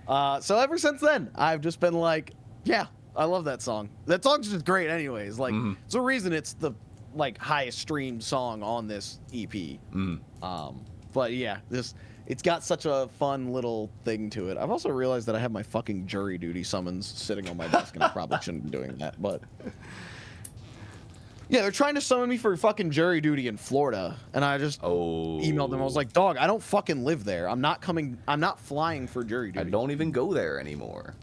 So ever since then, I've just been like, yeah, I love that song. That song's just great anyways. Like, it's a reason it's the, like, highest streamed song on this EP. But yeah, it's got such a fun little thing to it. I've also realized that I have my fucking jury duty summons sitting on my desk, and I probably shouldn't be doing that, but... Yeah, they're trying to summon me for fucking jury duty in Florida, and I just emailed them. I was like, dog, I don't fucking live there. I'm not flying for jury duty. I don't even go there anymore.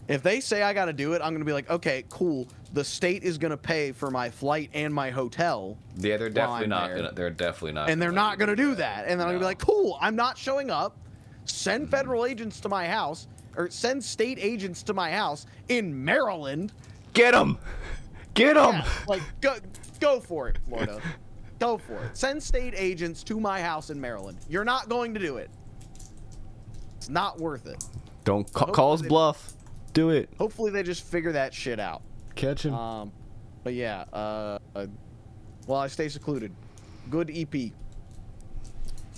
If they say I gotta do it, I'm gonna be like, okay, cool. The state is gonna pay for my flight and my hotel. Yeah, they're definitely not gonna. They're definitely not. And they're not gonna do that. And then I'm gonna be like, cool, I'm not showing up. Send federal agents to my house, or send state agents to my house in Maryland. Get them. Get them! Yeah, like, go for it, Florida. Go for it. Send state agents to my house in Maryland. You're not going to do it. It's not worth it. Don't call us bluff. Do it. Hopefully they just figure that shit out. Catch him. But yeah, well, I stay secluded. Good EP.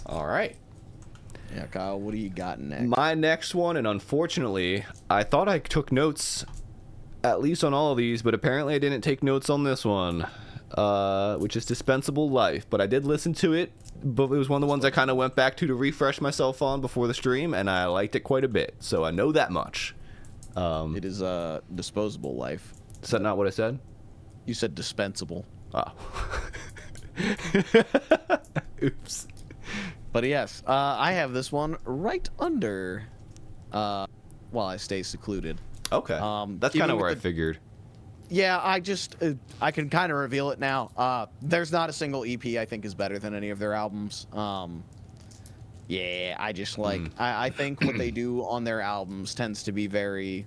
All right. Yeah, Kyle, what do you got next? My next one, and unfortunately, I thought I took notes at least on all of these, but apparently I didn't take notes on this one, which is Dispensable Life. But I did listen to it, but it was one of the ones I kind of went back to refresh myself on before the stream, and I liked it quite a bit. So I know that much. It is Disposable Life. Is that not what I said? You said dispensable. Oh. Oops. But yes, I have this one right under While I Stay Secluded. Okay. That's kind of where I figured. Yeah, I can kind of reveal it now. There's not a single EP I think is better than any of their albums. Yeah, I just like, I think what they do on their albums tends to be very,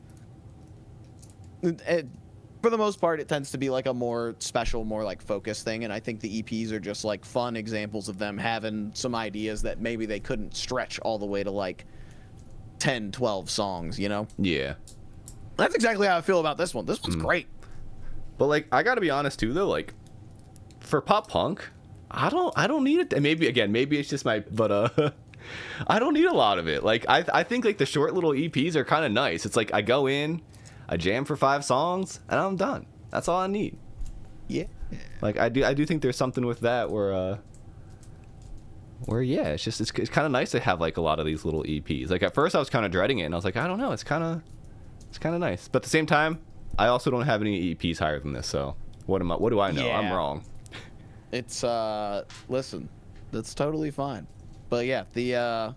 for the most part, it tends to be like a more special, more like focused thing. And I think the EPs are just like fun examples of them having some ideas that maybe they couldn't stretch all the way to like 10, 12 songs, you know? Yeah. That's exactly how I feel about this one. This one's great. But like, I gotta be honest too, though. Like, for pop punk, I don't need it. And maybe it's just my, but I don't need a lot of it. Like, I think like the short little EPs are kind of nice. It's like I go in, I jam for 5 songs, and I'm done. That's all I need. Yeah. Like I do think there's something with that where yeah, it's kind of nice to have like a lot of these little EPs. Like at first I was kind of dreading it, and I was like, I don't know, it's kind of nice. But at the same time, I also don't have any EPs higher than this, so what do I know? Yeah. I'm wrong. It's listen, that's totally fine. But yeah, the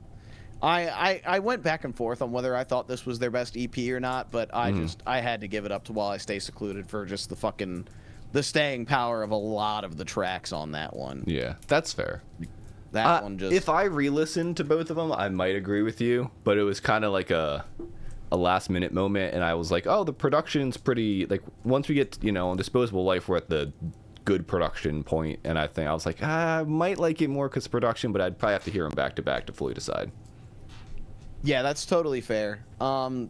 I went back and forth on whether I thought this was their best EP or not, but I had to give it up to While I Stay Secluded for just the staying power of a lot of the tracks on that one. Yeah, that's fair. That one just, if I re-listened to both of them, I might agree with you, but it was kind of like a last minute moment, and I was like, oh, the production's pretty, like once we get, on Disposable Life, we're at the good production point, and I was like, I might like it more because production, but I'd probably have to hear them back to back to fully decide. Yeah, that's totally fair.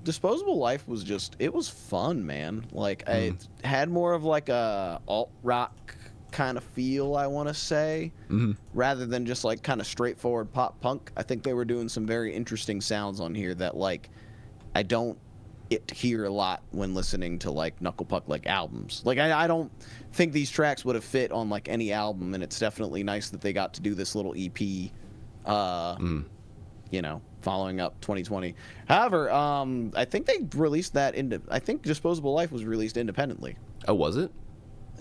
Disposable Life was it was fun, man. Like it had more of like a alt rock kind of feel, I want to say, rather than just like kind of straightforward pop punk. I think they were doing some very interesting sounds on here that like I don't hear a lot when listening to like Knuckle Puck like albums. Like I don't think these tracks would have fit on like any album, and it's definitely nice that they got to do this little EP following up 2020. However, I think they released that I think Disposable Life was released independently. Oh, was it?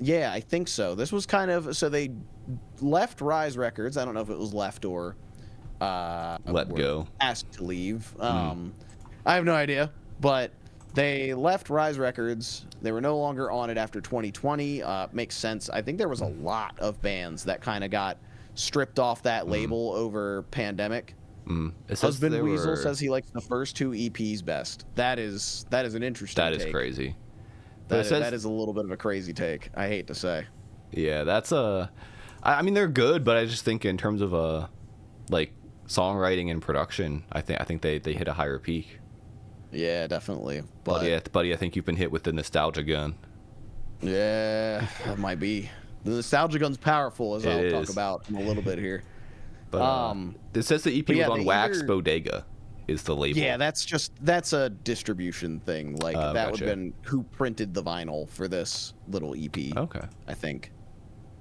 Yeah, I think so. This was kind of, so they left Rise Records. I don't know if it was left or let go, asked to leave. I have no idea, but they left Rise Records. They were no longer on it after 2020. Makes sense. I think there was a lot of bands that kind of got stripped off that label over pandemic. Husband Weasel says he likes the first 2 EPs best. That is an interesting take. That is crazy. That is a little bit of a crazy take, I hate to say. Yeah, that's I mean, they're good, but I just think in terms of like songwriting and production, I think they hit a higher peak. Yeah, definitely. But buddy, I think you've been hit with the nostalgia gun. Yeah, that might be. The nostalgia gun's powerful, as I'll talk about in a little bit here. But it says the EP was on Wax Bodega, is the label. Yeah, that's a distribution thing. Like that gotcha. would have been who printed the vinyl for this little EP. Okay. I think.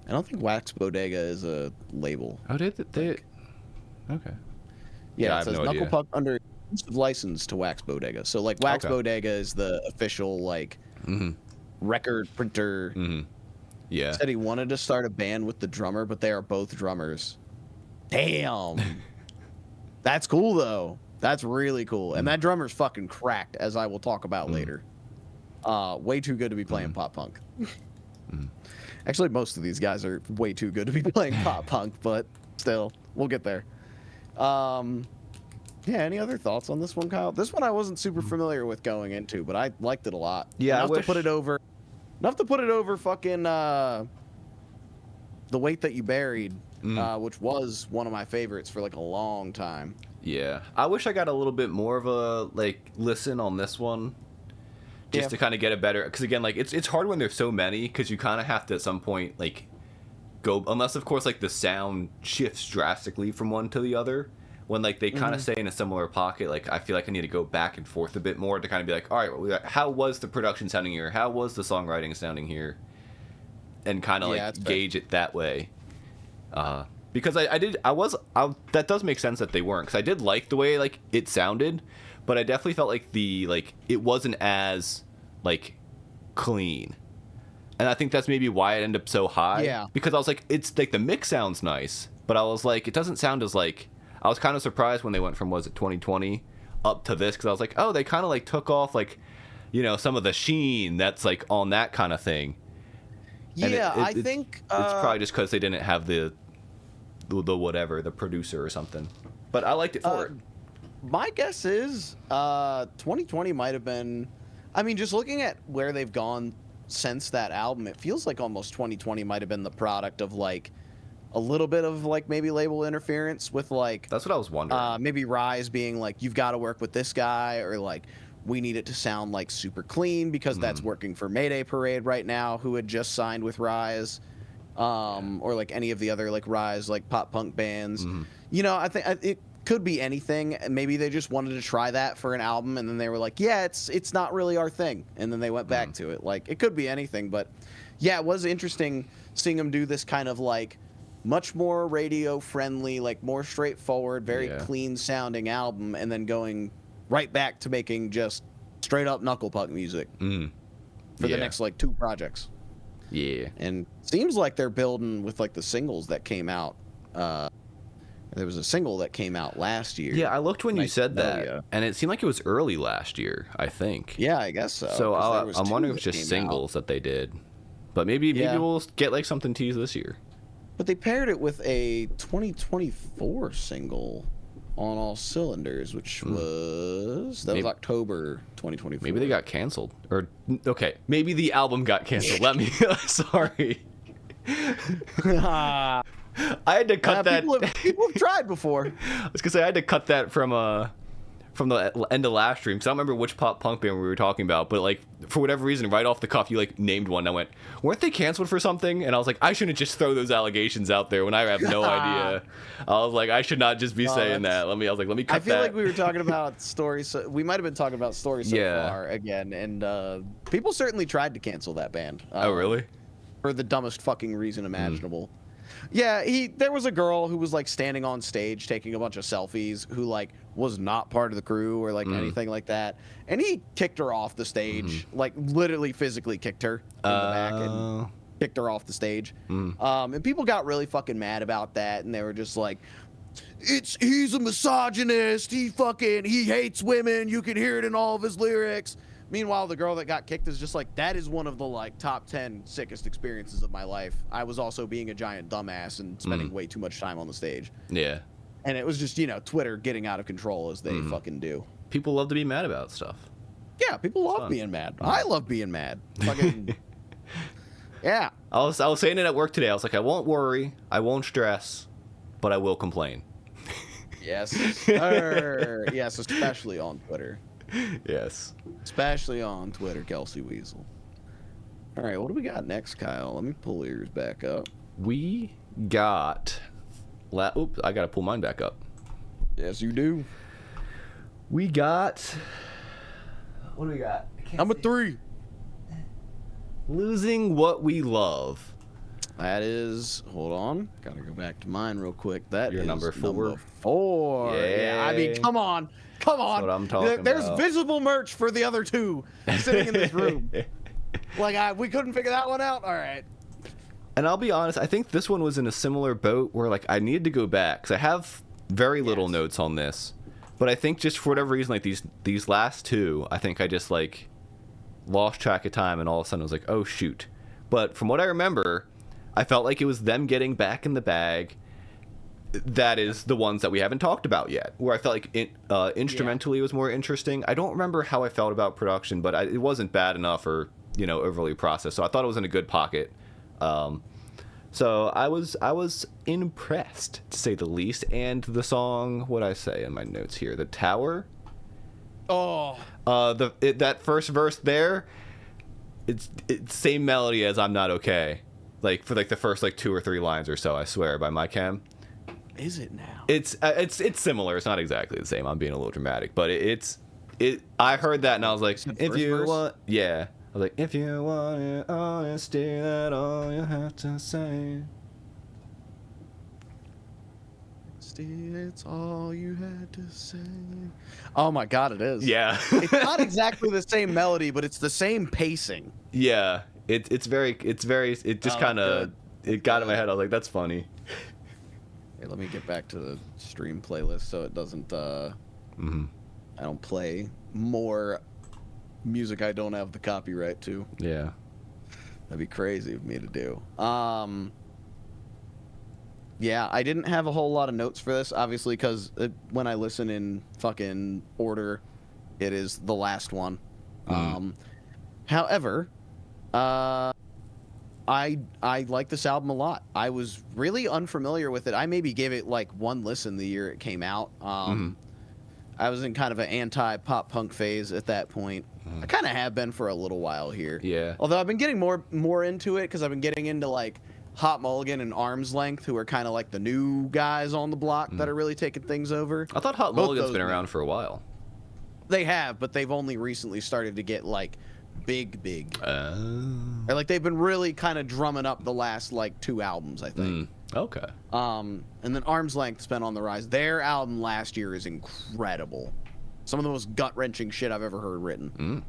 I don't think Wax Bodega is a label. Oh, they okay. Yeah, I it says have no Knuckle idea. Puck under license to Wax Bodega. So like Wax Bodega is the official like record printer. Yeah. Said he wanted to start a band with the drummer, but they are both drummers. Damn. That's cool though. That's really cool. And that drummer's fucking cracked, as I will talk about later. Way too good to be playing pop punk. Actually, most of these guys are way too good to be playing pop punk, but still, we'll get there. Yeah, any other thoughts on this one, Kyle? This one I wasn't super familiar with going into, but I liked it a lot. Yeah, enough to put it over fucking The Weight That You Buried, which was one of my favorites for like a long time. Yeah, I wish I got a little bit more of a like listen on this one, just to kind of get a better. Because again, like it's hard when there's so many, because you kind of have to at some point like go, unless of course like the sound shifts drastically from one to the other, when like they kind of stay in a similar pocket, like I feel like I need to go back and forth a bit more to kind of be like, all right, how was the production sounding here? How was the songwriting sounding here? And kind of like gauge it that way. Because that does make sense that they weren't, because I did like the way like it sounded, but I definitely felt like it wasn't as like clean. And I think that's maybe why it ended up so high. Yeah. Because I was like, it's like the mix sounds nice, but I was like, it doesn't sound as like. I was kind of surprised when they went from, was it 2020 up to this, because I was like, oh, they kind of like took off like, some of the sheen that's like on that kind of thing. Yeah, I think it's probably just because they didn't have the whatever, the producer or something. But I liked it for it. My guess is 2020 might have been. I mean, just looking at where they've gone since that album, it feels like almost 2020 might have been the product of like a little bit of like maybe label interference with like. That's what I was wondering. Maybe Rise being like, you've got to work with this guy, or like we need it to sound like super clean because that's working for Mayday Parade right now, who had just signed with Rise, or like any of the other like Rise like pop punk bands. I think it could be anything. Maybe they just wanted to try that for an album, and then they were like, yeah, it's not really our thing, and then they went back to it. Like, it could be anything, but yeah, it was interesting seeing them do this kind of like much more radio friendly, like more straightforward, very clean sounding album, and then going right back to making just straight up Knuckle Puck music for the next like 2 projects. Yeah. And seems like they're building with like the singles that came out. There was a single that came out last year. Yeah, I looked when you said that, and it seemed like it was early last year, I think. Yeah, I guess so. So I'm wondering if it's just singles that they did. But maybe we'll get like something teased this year. But they paired it with a 2024 single, On All Cylinders, which was October 2024. Maybe they got canceled. Or okay, maybe the album got canceled. Let me sorry. I had to cut that. People have tried before. I was gonna say I had to cut that from the end of last stream, because I don't remember which pop punk band we were talking about, but like for whatever reason, right off the cuff, you like named one. And I went, weren't they canceled for something? And I was like, I shouldn't just throw those allegations out there when I have no idea. I was like, I should not just be saying that. Let me cut that. I feel like we were talking about stories. We might have been talking about stories so far again, and people certainly tried to cancel that band. Oh, really? For the dumbest fucking reason imaginable. Yeah, there was a girl who was like standing on stage taking a bunch of selfies who like was not part of the crew or like anything like that, and he kicked her off the stage, like literally physically kicked her in the back and kicked her off the stage. And people got really fucking mad about that, and they were just like, he's a misogynist, he hates women, you can hear it in all of his lyrics. Meanwhile, the girl that got kicked is just like, that is one of the like top 10 sickest experiences of my life. I was also being a giant dumbass and spending way too much time on the stage. Yeah. And it was just, Twitter getting out of control as they fucking do. People love to be mad about stuff. Yeah, people love being mad. I love being mad. Fucking yeah. I was saying it at work today. I was like, I won't worry, I won't stress, but I will complain. Yes, sir. Yes, especially on Twitter. Yes. Especially on Twitter, Kelsey Weasel. All right, what do we got next, Kyle? Let me pull yours back up. We got... Oops, I got to pull mine back up. Yes, you do. We got... What do we got? Number 3. Losing What We Love. That is... Hold on. Got to go back to mine real quick. That Your is number 4. Number 4. Yeah, I mean, come on. Come on. That's what I'm talking There's about. visible merch for the other 2 sitting in this room. Like, we couldn't figure that one out? All right. And I'll be honest, I think this one was in a similar boat where, like, I needed to go back, because I have very little notes on this. But I think just for whatever reason, like, these last 2, I think I just, like, lost track of time, and all of a sudden I was like, oh, shoot. But from what I remember, I felt like it was them getting back in the bag. That is the ones that we haven't talked about yet, where I felt like it instrumentally was more interesting. I don't remember how I felt about production, but it wasn't bad enough or overly processed, so I thought it was in a good pocket. So I was impressed, to say the least. And the song, what I say in my notes here, The Tower. Oh, that first verse there, it's same melody as I'm Not Okay, like for like the first like 2 or 3 lines or so, I swear, by my chem. is it now? It's similar. It's not exactly the same. I'm being a little dramatic, but I heard that and I was like, if you want, yeah. I was like, if you want it honesty, that's all you have to say. It's all you had to say. Oh my god, it is. Yeah. It's not exactly the same melody, but it's the same pacing. Yeah. It just kind of it got in my head. I was like, that's funny. Here, let me get back to the stream playlist so it doesn't I don't play more music I don't have the copyright to. Yeah. That'd be crazy of me to do. Yeah, I didn't have a whole lot of notes for this, obviously, because when I listen in fucking order, it is the last one. However, I like this album a lot. I was really unfamiliar with it. I maybe gave it like one listen the year it came out. I was in kind of an anti-pop punk phase at that point. I kind of have been for a little while here. Yeah. Although I've been getting more into it because I've been getting into like Hot Mulligan and Arm's Length, who are kind of like the new guys on the block that are really taking things over. I thought Hot Mulligan's been around for a while. They have, but they've only recently started to get like big. Or like they've been really kind of drumming up the last like 2 albums, I think. Okay. And then Arm's Length's been on the rise. Their album last year is incredible. Some of the most gut-wrenching shit I've ever heard written.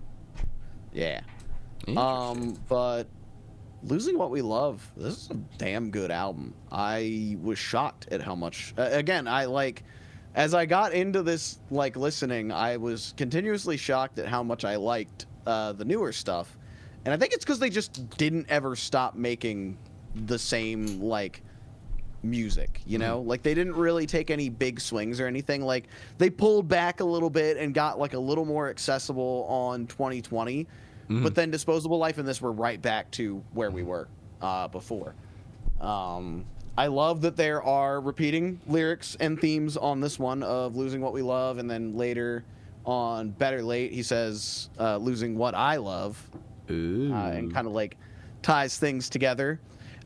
Yeah. But Losing What We Love, this is a damn good album. I was shocked at how much again, as I got into this like listening, I was continuously shocked at how much I liked the newer stuff. And I think it's because they just didn't ever stop making the same like music, you know? Like they didn't really take any big swings or anything. Like they pulled back a little bit and got like a little more accessible on 2020. But then Disposable Life and this were right back to where we were before. I love that there are repeating lyrics and themes on this one of Losing What We Love, and then later on Better Late he says Losing What I Love. And kind of like ties things together.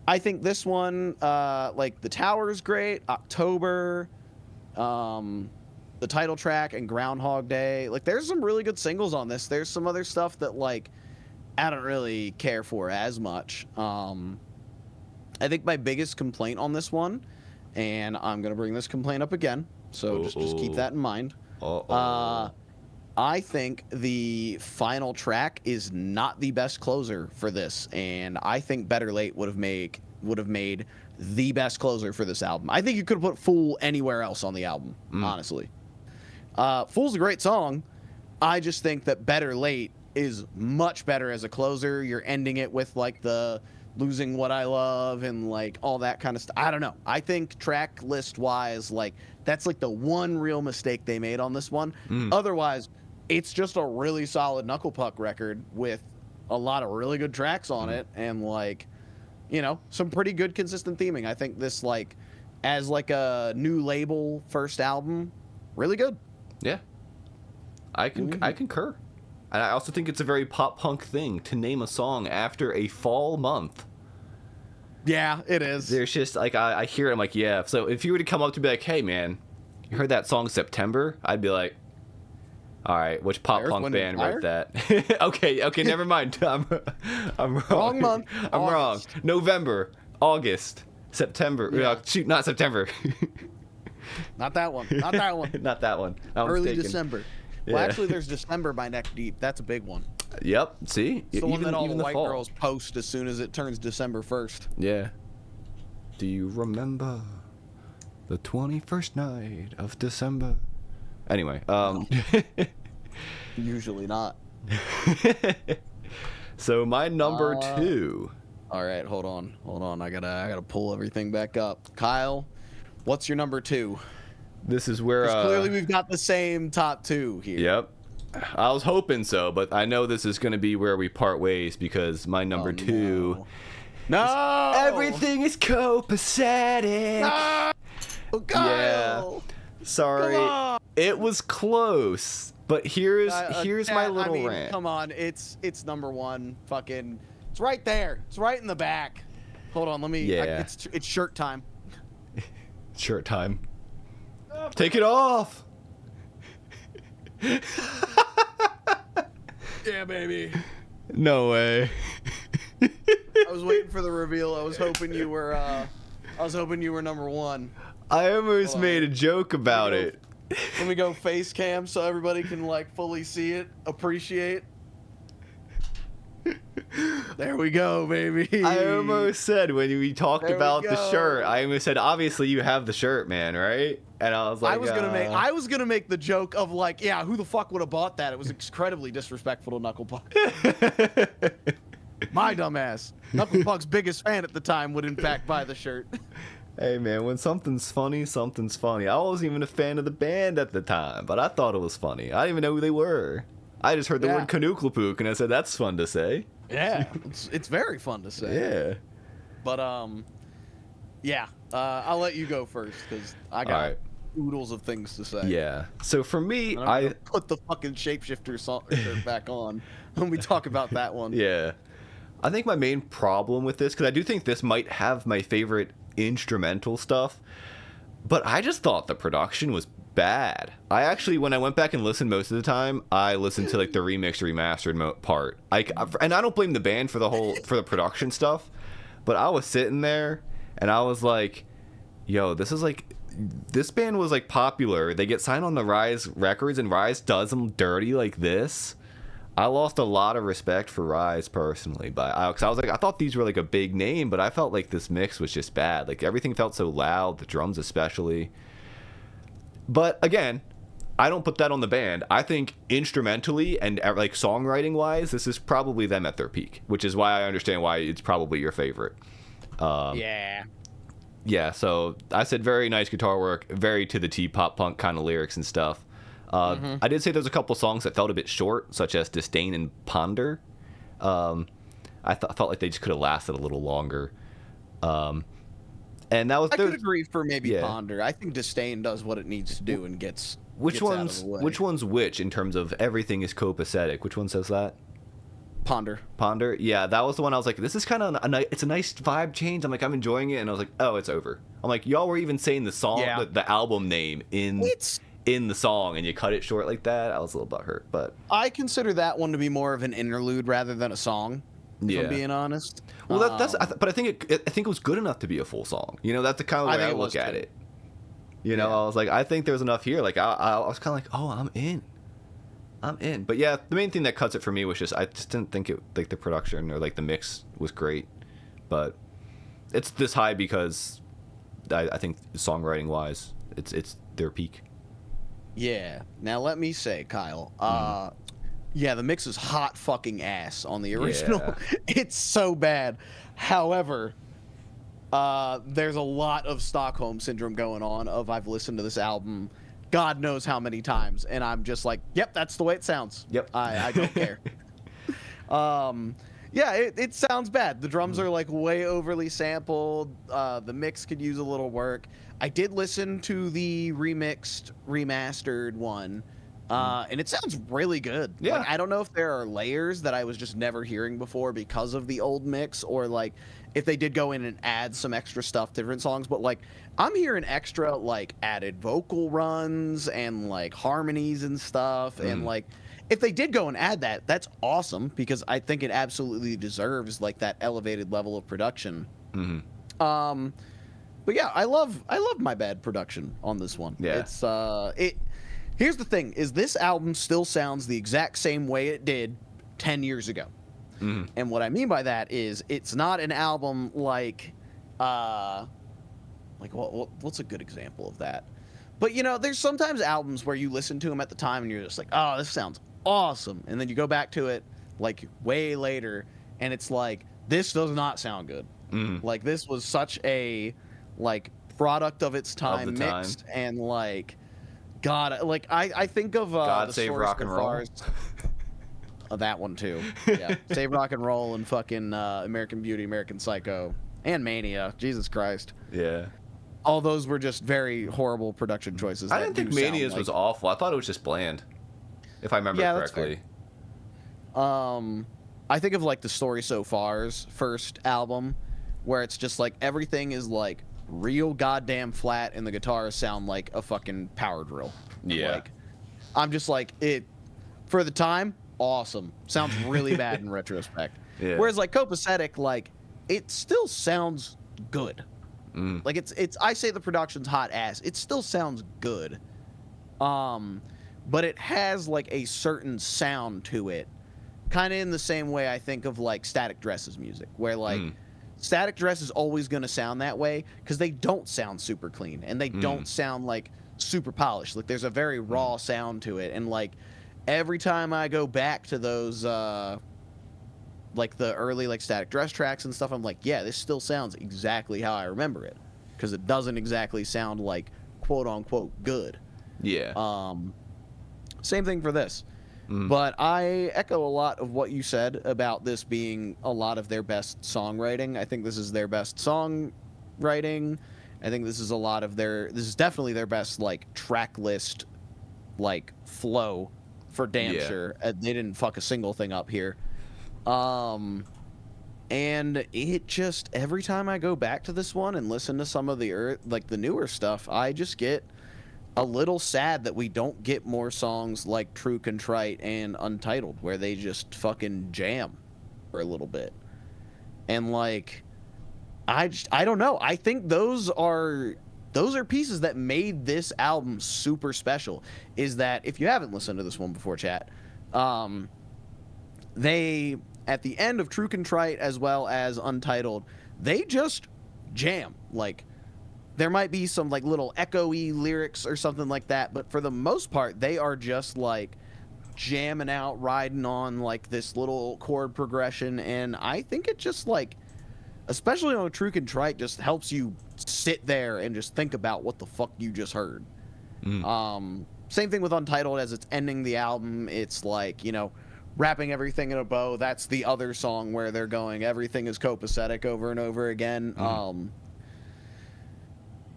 I think this one, like The Tower's great, October, the title track, and Groundhog Day. Like there's some really good singles on this. There's some other stuff that like I don't really care for as much. I think my biggest complaint on this one, and I'm gonna bring this complaint up again, so just keep that in mind. I think the final track is not the best closer for this, and I think Better Late would have made the best closer for this album. I think you could have put Fool anywhere else on the album, honestly. Fool's a great song. I just think that Better Late is much better as a closer. You're ending it with like the Losing What I Love and like all that kind of stuff. I don't know. I think track list wise, like that's like the one real mistake they made on this one. Otherwise, it's just a really solid Knuckle Puck record with a lot of really good tracks on it and like, you know, some pretty good consistent theming. I think this like as like a new label first album, really good. Yeah. I concur. And I also think it's a very pop punk thing to name a song after a fall month. Yeah, it is. There's just like I hear it, I'm like, yeah. So if you were to come up to be like, hey man, you heard that song September? I'd be like, all right, which pop punk band wrote that? okay, never mind. I'm wrong. Wrong month. I'm wrong. November, August, September. Yeah. Shoot, not September. Not that one. Not that one. Not that one. Early December. Yeah. Well, actually, there's December by Neck Deep. That's a big one. Yep. See, It's the one that all the white fall. girls post as soon as it turns December 1st. Yeah. Do you remember the 21st night of December? Anyway, Usually not. So my number 2. All right, hold on. I gotta pull everything back up. Kyle, what's your number 2? This is where clearly we've got the same top 2 here. Yep. I was hoping so, but I know this is going to be where we part ways because my number 2. No. Everything is copacetic. No! Kyle! Yeah. Sorry. Come on! It was close, but here's my little rant. Come on, it's number 1. Fucking, it's right there. It's right in the back. Hold on, let me. Yeah. It's shirt time. Shirt time. Take it off. Yeah, baby. No way. I was waiting for the reveal. I was hoping you were number one. I almost made a joke about it. Let me go face cam so everybody can like fully see it, appreciate. There we go, baby. I almost said when we talked about the shirt, I almost said, obviously you have the shirt, man, right? And I was like, I was gonna make the joke of like, yeah, who the fuck would have bought that? It was incredibly disrespectful to Knuckle Puck. My dumbass. Knuckle Puck's biggest fan at the time would in fact buy the shirt. Hey man, when something's funny, something's funny. I wasn't even a fan of the band at the time, but I thought it was funny. I didn't even know who they were. I just heard the word Knuckle Puck and I said, that's fun to say. Yeah, it's very fun to say. Yeah. But I'll let you go first because I got oodles of things to say. Yeah. So for me, I put the fucking shapeshifter shirt back on when we talk about that one. Yeah. I think my main problem with this, because I do think this might have my favorite instrumental stuff, but I just thought the production was bad. I actually, when I went back and listened most of the time, I listened to like the remixed, remastered part. And I don't blame the band for the production stuff, but I was sitting there and I was like, yo, this band was like popular. They get signed on the Rise Records and Rise does them dirty like this. I lost a lot of respect for Rise personally, but cause I was like, I thought these were like a big name, but I felt like this mix was just bad. Like everything felt so loud, the drums especially. But again, I don't put that on the band. I think instrumentally and like songwriting wise, this is probably them at their peak, which is why I understand why it's probably your favorite. Yeah. So I said very nice guitar work, very to the T pop punk kind of lyrics and stuff. I did say there's a couple songs that felt a bit short, such as Disdain and Ponder. I felt like they just could have lasted a little longer. And that was. I could agree for maybe Ponder. I think Disdain does what it needs to do and gets. Which gets one's out of the way. which one's which in terms of everything is copacetic? Which one says that? Ponder. Yeah, that was the one I was like, this is kind of it's a nice vibe change. I'm like, I'm enjoying it, and I was like, oh, it's over. I'm like, y'all were even saying the song, the album name in the song, and you cut it short like that. I was a little butthurt, but I consider that one to be more of an interlude rather than a song. If I'm being honest. Well, but I think it was good enough to be a full song. You know, that's the kind of way I look at it. You know, I was like, I think there's enough here. Like, I was kind of like, oh, I'm in. But yeah, the main thing that cuts it for me was just I just didn't think like the production or like the mix was great. But it's this high because I think songwriting wise, it's their peak. Yeah. Now let me say, Kyle. Yeah, the mix is hot fucking ass on the original. Yeah. It's so bad. However, there's a lot of Stockholm syndrome going on. I've listened to this album God knows how many times, and I'm just like, yep, that's the way it sounds. Yep. I don't care. Yeah, it sounds bad. The drums are like way overly sampled. The mix could use a little work. I did listen to the remixed, remastered one, and it sounds really good. Yeah. Like, I don't know if there are layers that I was just never hearing before because of the old mix, or like if they did go in and add some extra stuff, different songs, but like I'm hearing extra like added vocal runs and like harmonies and stuff, and like if they did go and add that, that's awesome because I think it absolutely deserves like that elevated level of production. But yeah, I love my bad production on this one. Yeah. It's here's the thing is this album still sounds the exact same way it did 10 years ago. And what I mean by that is it's not an album like what's a good example of that? But you know, there's sometimes albums where you listen to them at the time and you're just like, oh, this sounds awesome. And then you go back to it like way later and it's like, this does not sound good. Like this was such a like product of its time mixed and like God, like I think of God Save Rock and Roll. That one too. Yeah. Save Rock and Roll and fucking American Beauty, American Psycho, and Mania. Jesus Christ. Yeah. All those were just very horrible production choices. I didn't think Mania's was awful. I thought it was just bland, if I remember correctly. I think of like the Story So Far's first album, where it's just like everything is like real goddamn flat, and the guitars sound like a fucking power drill. Yeah. Like, I'm just like, it, for the time, awesome. Sounds really bad in retrospect. Yeah. Whereas, like, Copacetic, like, it still sounds good. Like, it's, I say the production's hot ass. It still sounds good. But it has, like, a certain sound to it. Kind of in the same way I think of, like, Static Dress's music, where, like, Static Dress is always going to sound that way because they don't sound super clean and they don't sound, like, super polished. Like, there's a very raw sound to it. And, like, every time I go back to those, like, the early, like, Static Dress tracks and stuff, I'm like, yeah, this still sounds exactly how I remember it. Because it doesn't exactly sound like, quote-unquote, good. Yeah. Same thing for this. But I echo a lot of what you said about this being a lot of their best songwriting. I think this is their best songwriting. I think this is a lot of their... This is definitely their best, like, track list, like, flow for damn sure. They didn't fuck a single thing up here. And it just... Every time I go back to this one and listen to some of the, like, the newer stuff, I just get a little sad that we don't get more songs like True Contrite and Untitled, where they just fucking jam for a little bit. And, like, I don't know. I think those are pieces that made this album super special. Is that, if you haven't listened to this one before, chat, they, at the end of True Contrite as well as Untitled, they just jam. Like, there might be some, like, little echoey lyrics or something like that, but for the most part, they are just, like, jamming out, riding on, like, this little chord progression, and I think it just, like, especially on True Contrite, just helps you sit there and just think about what the fuck you just heard. Same thing with Untitled. As it's ending the album, it's, like, you know, wrapping everything in a bow. That's the other song where they're going, everything is copacetic over and over again.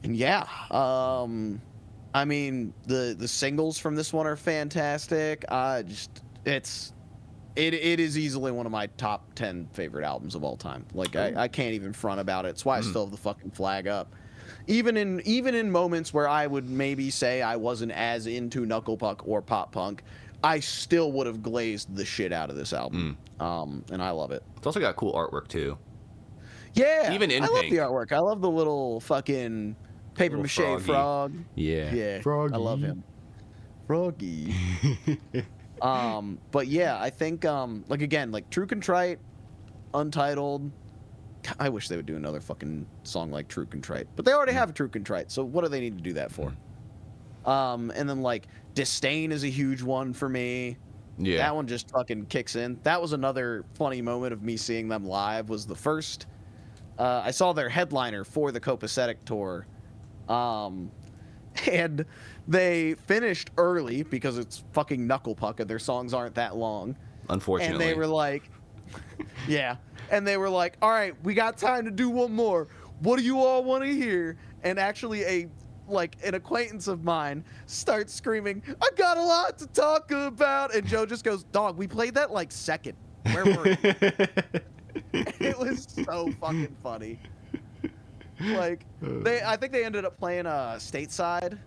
And yeah, I mean, the singles from this one are fantastic. It is easily one of my top 10 favorite albums of all time. Like, I can't even front about it. It's why I still have the fucking flag up. Even in moments where I would maybe say I wasn't as into Knuckle Puck or pop punk, I still would have glazed the shit out of this album. And I love it. It's also got cool artwork too. Yeah, even in I love pink. the artwork. I love the little fucking paper mache frog. Yeah. Froggy. I love him. Froggy. But yeah, I think like, again, like True Contrite, Untitled. I wish they would do another fucking song like True Contrite, but they already have a True Contrite, so what do they need to do that for? And then, like, Disdain is a huge one for me. Yeah, that one just fucking kicks in. That was another funny moment of me seeing them live. Was the first I saw their headliner for the Copacetic tour. And they finished early because it's fucking Knuckle Puck and their songs aren't that long. Unfortunately. And they were like, yeah. And they were like, all right, we got time to do one more. What do you all want to hear? And actually an acquaintance of mine starts screaming, I got a lot to talk about. And Joe just goes, dog, we played that like second. Where were you? It was so fucking funny. Like, I think they ended up playing Stateside.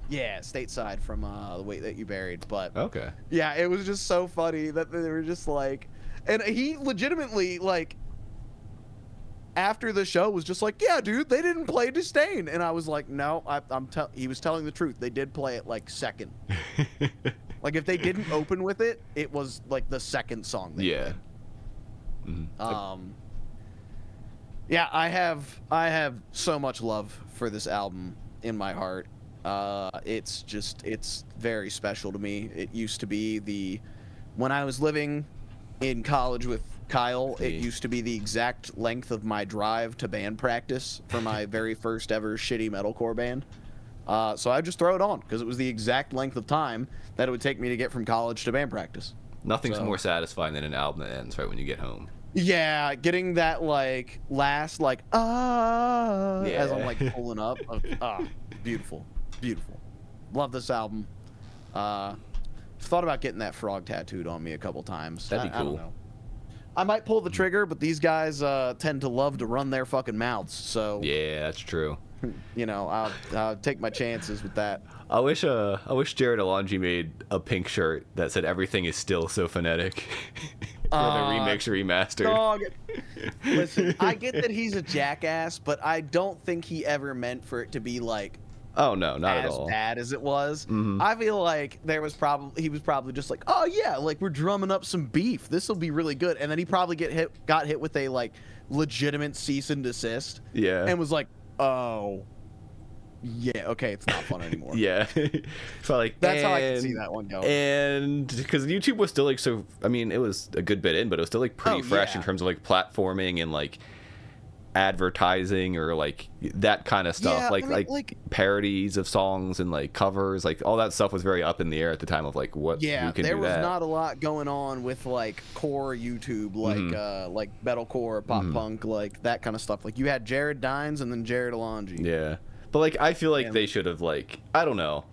Yeah, Stateside from The Weight That You Buried. But okay. Yeah, it was just so funny that they were just like, and he legitimately, like, after the show was just like, yeah, dude, they didn't play Disdain. And I was like, no, he was telling the truth. They did play it like second. Like, if they didn't open with it, it was like the second song they played. Yeah, I have so much love for this album in my heart. It's very special to me. It used to be when I was living in college with Kyle, it used to be the exact length of my drive to band practice for my very first ever shitty metalcore band. So I just throw it on because it was the exact length of time that it would take me to get from college to band practice. Nothing's more satisfying than an album that ends right when you get home. Yeah, getting that, like, last, like, as I'm, like, pulling up. Beautiful. Love this album. Thought about getting that frog tattooed on me a couple times. That'd be cool. I don't know. I might pull the trigger, but these guys tend to love to run their fucking mouths. So Yeah, that's true. you know, I'll take my chances with that. I wish Jared Alonji made a pink shirt that said "Everything is still so phonetic" for the remix remastered. Dog. Listen, I get that he's a jackass, but I don't think he ever meant for it to be like Oh no, not at all. as bad as it was. Mhm. I feel like he was probably just like, oh yeah, like we're drumming up some beef. This will be really good. And then he probably got hit with a like legitimate cease and desist. Yeah. And was like, oh, yeah, okay, it's not fun anymore. Yeah. So like That's how I can see that one going. And because YouTube was still like so, I mean, it was a good bit in, but it was still like pretty fresh in terms of like platforming and like advertising or like that kind of stuff. Yeah, like, I mean, like parodies of songs and like covers, like all that stuff was very up in the air at the time of like what yeah, who can there do was that. not a lot going on with like core YouTube, like metalcore, pop punk, like that kind of stuff. Like you had Jared Dines and then Jared Alonji. Yeah, but like I feel like they should have like, I don't know.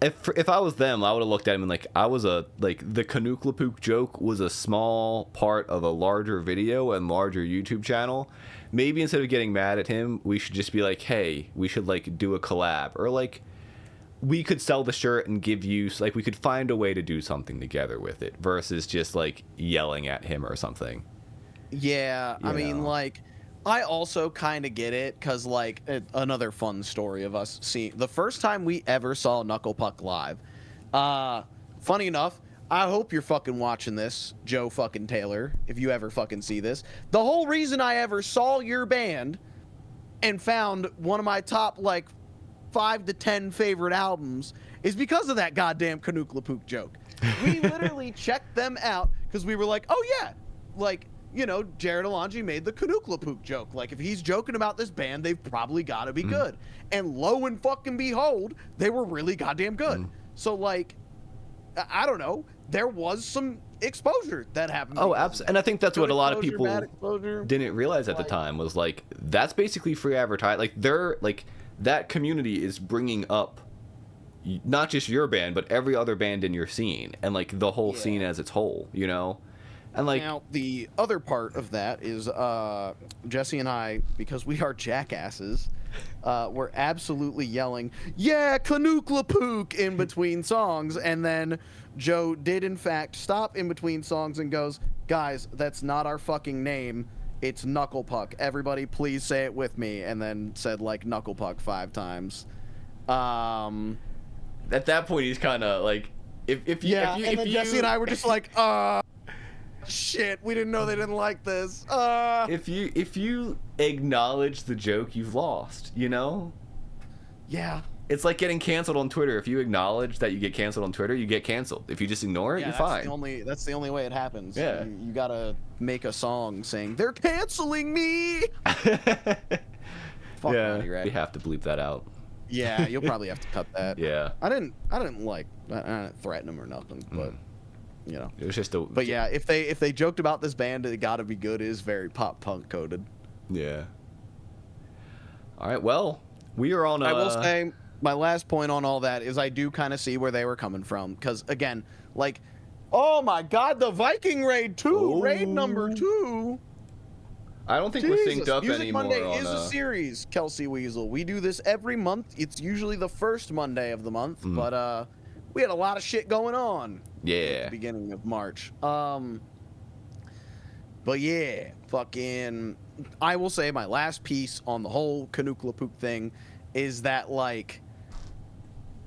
If I was them, I would have looked at him and like I was the Knuckle Puck joke was a small part of a larger video and larger YouTube channel. Maybe instead of getting mad at him, we should just be like, hey, we should like do a collab, or like we could sell the shirt and give you, like we could find a way to do something together with it versus just like yelling at him or something. Yeah, I mean, know. like, I also kind of get it, because, like, another fun story of us seeing... The first time we ever saw Knuckle Puck live, funny enough, I hope you're fucking watching this, Joe fucking Taylor, if you ever fucking see this. The whole reason I ever saw your band and found one of my top, like, 5 to 10 favorite albums is because of that goddamn Knuckle Puck joke. We literally checked them out because we were like, oh, yeah, like... You know, Jared Alonji made the Knuckle Puck joke. Like, if he's joking about this band, they've probably got to be good. And lo and fucking behold, they were really goddamn good. So, like, I don't know. There was some exposure that happened. Oh, absolutely. And I think that's Good what a lot of exposure, people bad exposure. didn't realize at the time was like, that's basically free advertising. Like, they're like, that community is bringing up not just your band, but every other band in your scene and like the whole scene as its whole, you know? And like, now, the other part of that is Jesse and I, because we are jackasses, we're absolutely yelling, yeah, Knuckle Puck in between songs. And then Joe did, in fact, stop in between songs and goes, guys, that's not our fucking name. It's Knuckle Puck. Everybody, please say it with me. And then said, like, Knuckle Puck 5 times. at that point, he's kind of like, if you, and then Jesse and I were just like, shit, we didn't know they didn't like this. if you acknowledge the joke, you've lost, you know? Yeah. It's like getting canceled on Twitter. If you acknowledge that you get canceled on Twitter, you get canceled. If you just ignore it, you're fine. That's the only way it happens. Yeah. You gotta make a song saying, they're canceling me! Fuck Yeah, Ronnie Ray. we have to bleep that out. Yeah, you'll probably have to cut that. Yeah. I didn't threaten him or nothing, but you know. It was just a... But yeah, if they joked about this band, it gotta be good, is very pop punk coded. Yeah. All right, well, we are on I will say, my last point on all that is I do kind of see where they were coming from. Because, again, like, oh my god, the Viking Raid 2, Ooh. Raid number 2. I don't think Jesus. we're synced up Music anymore Monday on... is a series, Kelsey Weasel. We do this every month. It's usually the first Monday of the month, but we had a lot of shit going on at the Yeah. beginning of March. But yeah, fucking... I will say my last piece on the whole Knuckle Puck thing is that, like,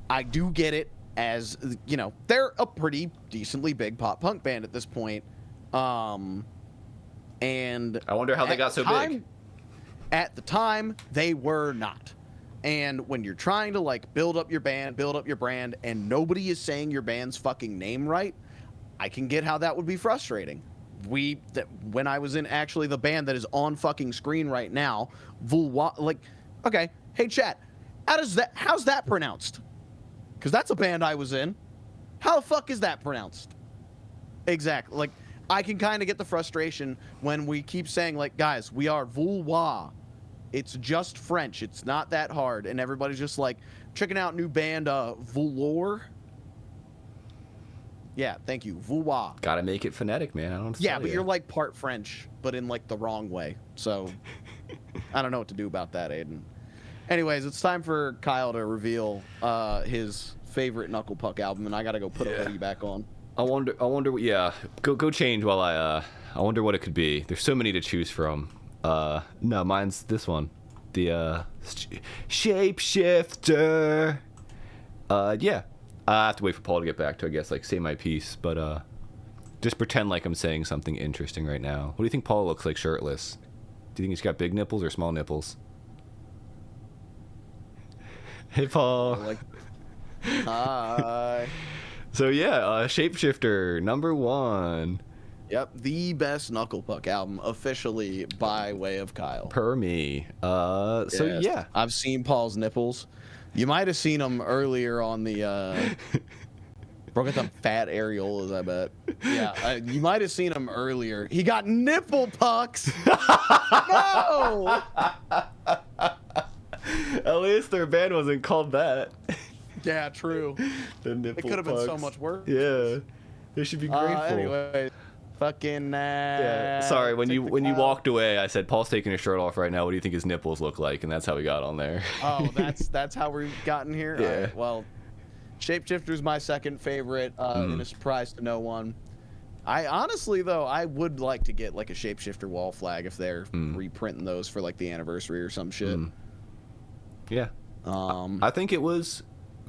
I do get it as, you know, they're a pretty decently big pop punk band at this point. And I wonder how they got so big. At the time, they were not. And when you're trying to, like, build up your band, build up your brand, and nobody is saying your band's fucking name right, I can get how that would be frustrating. When I was in actually the band that is on fucking screen right now, like, okay, hey chat, how's that pronounced? Because that's a band I was in. How the fuck is that pronounced? Exactly. Like, I can kind of get the frustration when we keep saying, like, guys, we are Vouloir. It's just French. It's not that hard. And everybody's just like, checking out new band, Vouloir. Yeah, thank you. Vouloir. Gotta make it phonetic, man. I don't. Yeah, but you're like part French, but in like the wrong way. So I don't know what to do about that, Aiden. Anyways, it's time for Kyle to reveal his favorite Knuckle Puck album, and I gotta go put a hoodie back on. I wonder. Yeah, go change while I wonder what it could be. There's so many to choose from. No, mine's this one, the Shapeshifter. Yeah, I have to wait for Paul to get back to, I guess, like say my piece, but just pretend like I'm saying something interesting right now. What do you think Paul looks like shirtless? Do you think he's got big nipples or small nipples? Hey, Paul. Hi. So yeah, Shapeshifter #1. Yep, the best Knuckle Puck album officially by way of Kyle. Per me. So Yes. yeah, I've seen Paul's nipples. You might have seen them earlier on the. Bro, got them fat areolas, I bet. Yeah, you might have seen him earlier. He got nipple pucks. No. At least their band wasn't called that. Yeah, true. The nipple It could have been so pucks. much worse. Yeah, they should be grateful. Anyway, fucking. Yeah. Sorry, when you walked away, I said Paul's taking his shirt off right now. What do you think his nipples look like? And that's how we got on there. Oh, that's how we've gotten here. Yeah. All right, well, Shapeshifter's my second favorite. In a surprise to no one. I honestly though, I would like to get like a Shapeshifter wall flag if they're reprinting those for like the anniversary or some shit. Yeah. I think it was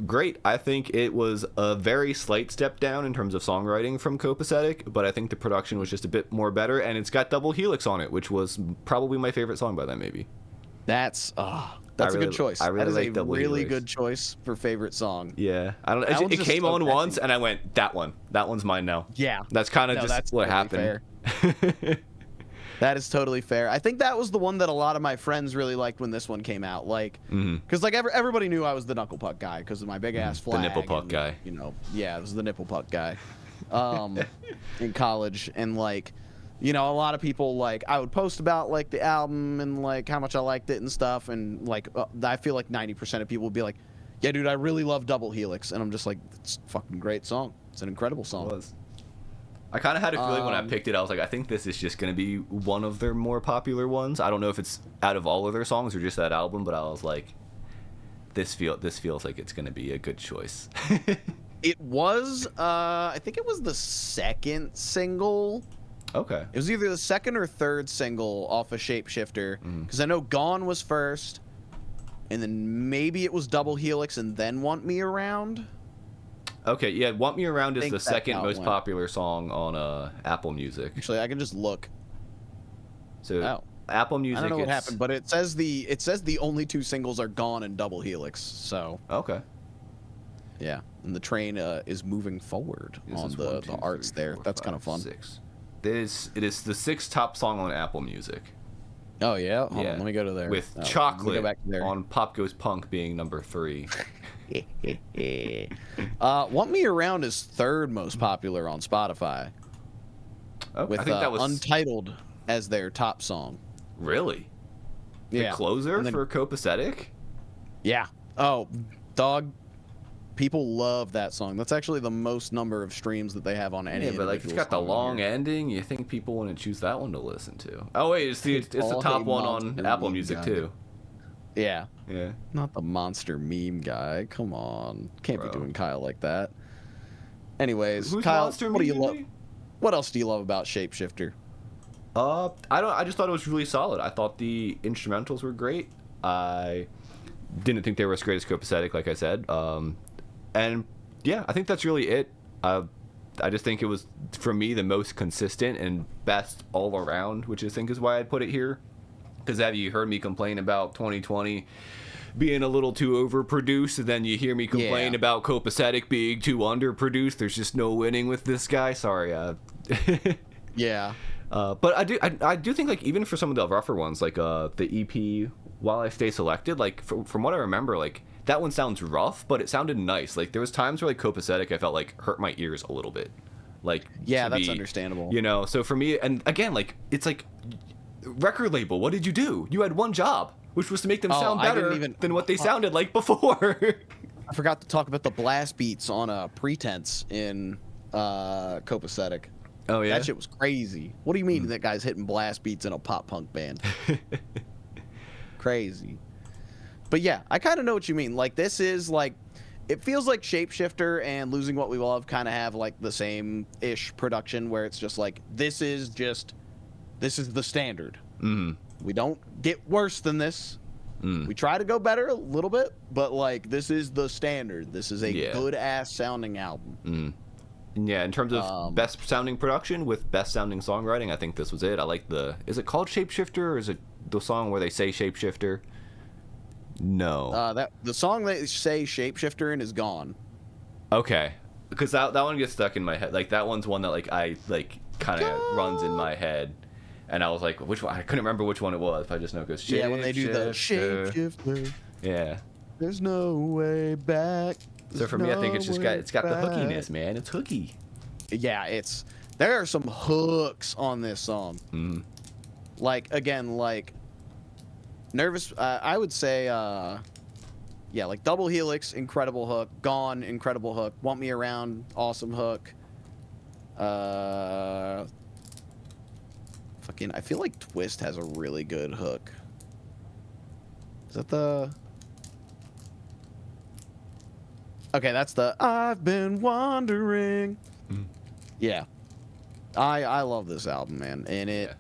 great. I think it was a very slight step down in terms of songwriting from Copacetic, but I think the production was just a bit more better, and it's got Double Helix on it, which was probably my favorite song by them, maybe. That's a good choice. I really that is like a Double really Helix. good choice for favorite song. Yeah, I don't know. That It one's just came so on once, catchy. and I went, that one's mine now. Yeah, That's kind of No, just that's what totally happened. that is totally fair. I think that was the one that a lot of my friends really liked when this one came out. Like, because like everybody knew I was the Knuckle Puck guy because of my big ass flag. The nipple puck guy. You know, yeah, it was the nipple puck guy. In college, and like, you know, a lot of people like I would post about like the album and like how much I liked it and stuff, and like I feel like 90% of people would be like, "Yeah, dude, I really love Double Helix," and I'm just like, "It's a fucking great song. It's an incredible song." It was. I kind of had a feeling when I picked it, I was like, I think this is just going to be one of their more popular ones. I don't know if it's out of all of their songs or just that album, but I was like, this feels like it's going to be a good choice. It was, I think it was the second single. Okay. It was either the second or third single off of Shapeshifter, because I know Gone was first, and then maybe it was Double Helix and then Want Me Around. Okay, yeah, Want Me Around is the that's second how it most went. popular song on Apple Music. Actually, I can just look. So Apple Music. I don't know what it's- happened, but it says the only two singles are Gone and Double Helix. So Okay. yeah, and the train is moving forward This on is the 1, 2, arts 3, there. 4, That's kind 5, of fun. 6. It is the 6th top song on Apple Music. Oh yeah, hold Yeah. on, let me go to there. With Let me Chocolate go back to there. on Pop Goes Punk being number 3. Want Me Around is third most popular on Spotify, Oh, with I think that was Untitled as their top song. really the Yeah. closer And then- for Copacetic. Yeah. Oh, dog. People love that song. That's actually the most number of streams that they have on any. Yeah, but like it's individual got the song on long here. ending. You think people wouldn't choose that one to listen to? Oh wait, it's the All top hate one on Monster Apple Meme Music guy. too. Yeah. Yeah. Not the monster meme guy. Come on. Can't Bro. be doing Kyle like that. Anyways, Who's Kyle, Monster what do you Meme? love? What else do you love about Shapeshifter? I just thought it was really solid. I thought the instrumentals were great. I didn't think they were as great as Copacetic, like I said. And yeah, I think that's really it. I just think it was, for me, the most consistent and best all around, which I think is why I'd put it here. Because have you heard me complain about 2020 being a little too overproduced, and then you hear me complain about Copacetic being too underproduced? There's just no winning with this guy. Sorry. Yeah. But I do think, like, even for some of the rougher ones, like the EP While I Stay Selected, like from what I remember, like that one sounds rough, but it sounded nice. Like there was times where like Copacetic I felt like hurt my ears a little bit. Like Yeah, to that's be, understandable. You know, so for me, and again, like it's like record label. What did you do? You had one job, which was to make them sound I didn't better even- than what they sounded like before. I forgot to talk about the blast beats on Pretense in Copacetic. Oh yeah, That shit was crazy. What do you mean that guy's hitting blast beats in a pop punk band? Crazy. But yeah, I kind of know what you mean. Like, this is like, it feels like Shapeshifter and Losing What We Love kind of have like the same ish production, where it's just like, this is the standard. We don't get worse than this. We try to go better a little bit, but like, this is the standard. This is a good ass sounding album. Yeah, in terms of best sounding production with best sounding songwriting, I think this was it. I like is it called Shapeshifter, or is it the song where they say Shapeshifter? No. The song they say Shapeshifter in is gone. Okay. Because that one gets stuck in my head. Like, that one's one that like I like kind of runs in my head. And I was like, which one? I couldn't remember which one it was. I just know it goes Shapeshifter. Yeah, when they do the Shapeshifter. Yeah. There's no way back. So for me, I think it's got the hookiness, man. It's hooky. Yeah, there are some hooks on this song. Like, again, like Nervous, I would say, like Double Helix, incredible hook. Gone, incredible hook. Want Me Around, awesome hook. I feel like Twist has a really good hook. Is that the... Okay, that's the I've Been Wandering. Yeah. I love this album, man. And it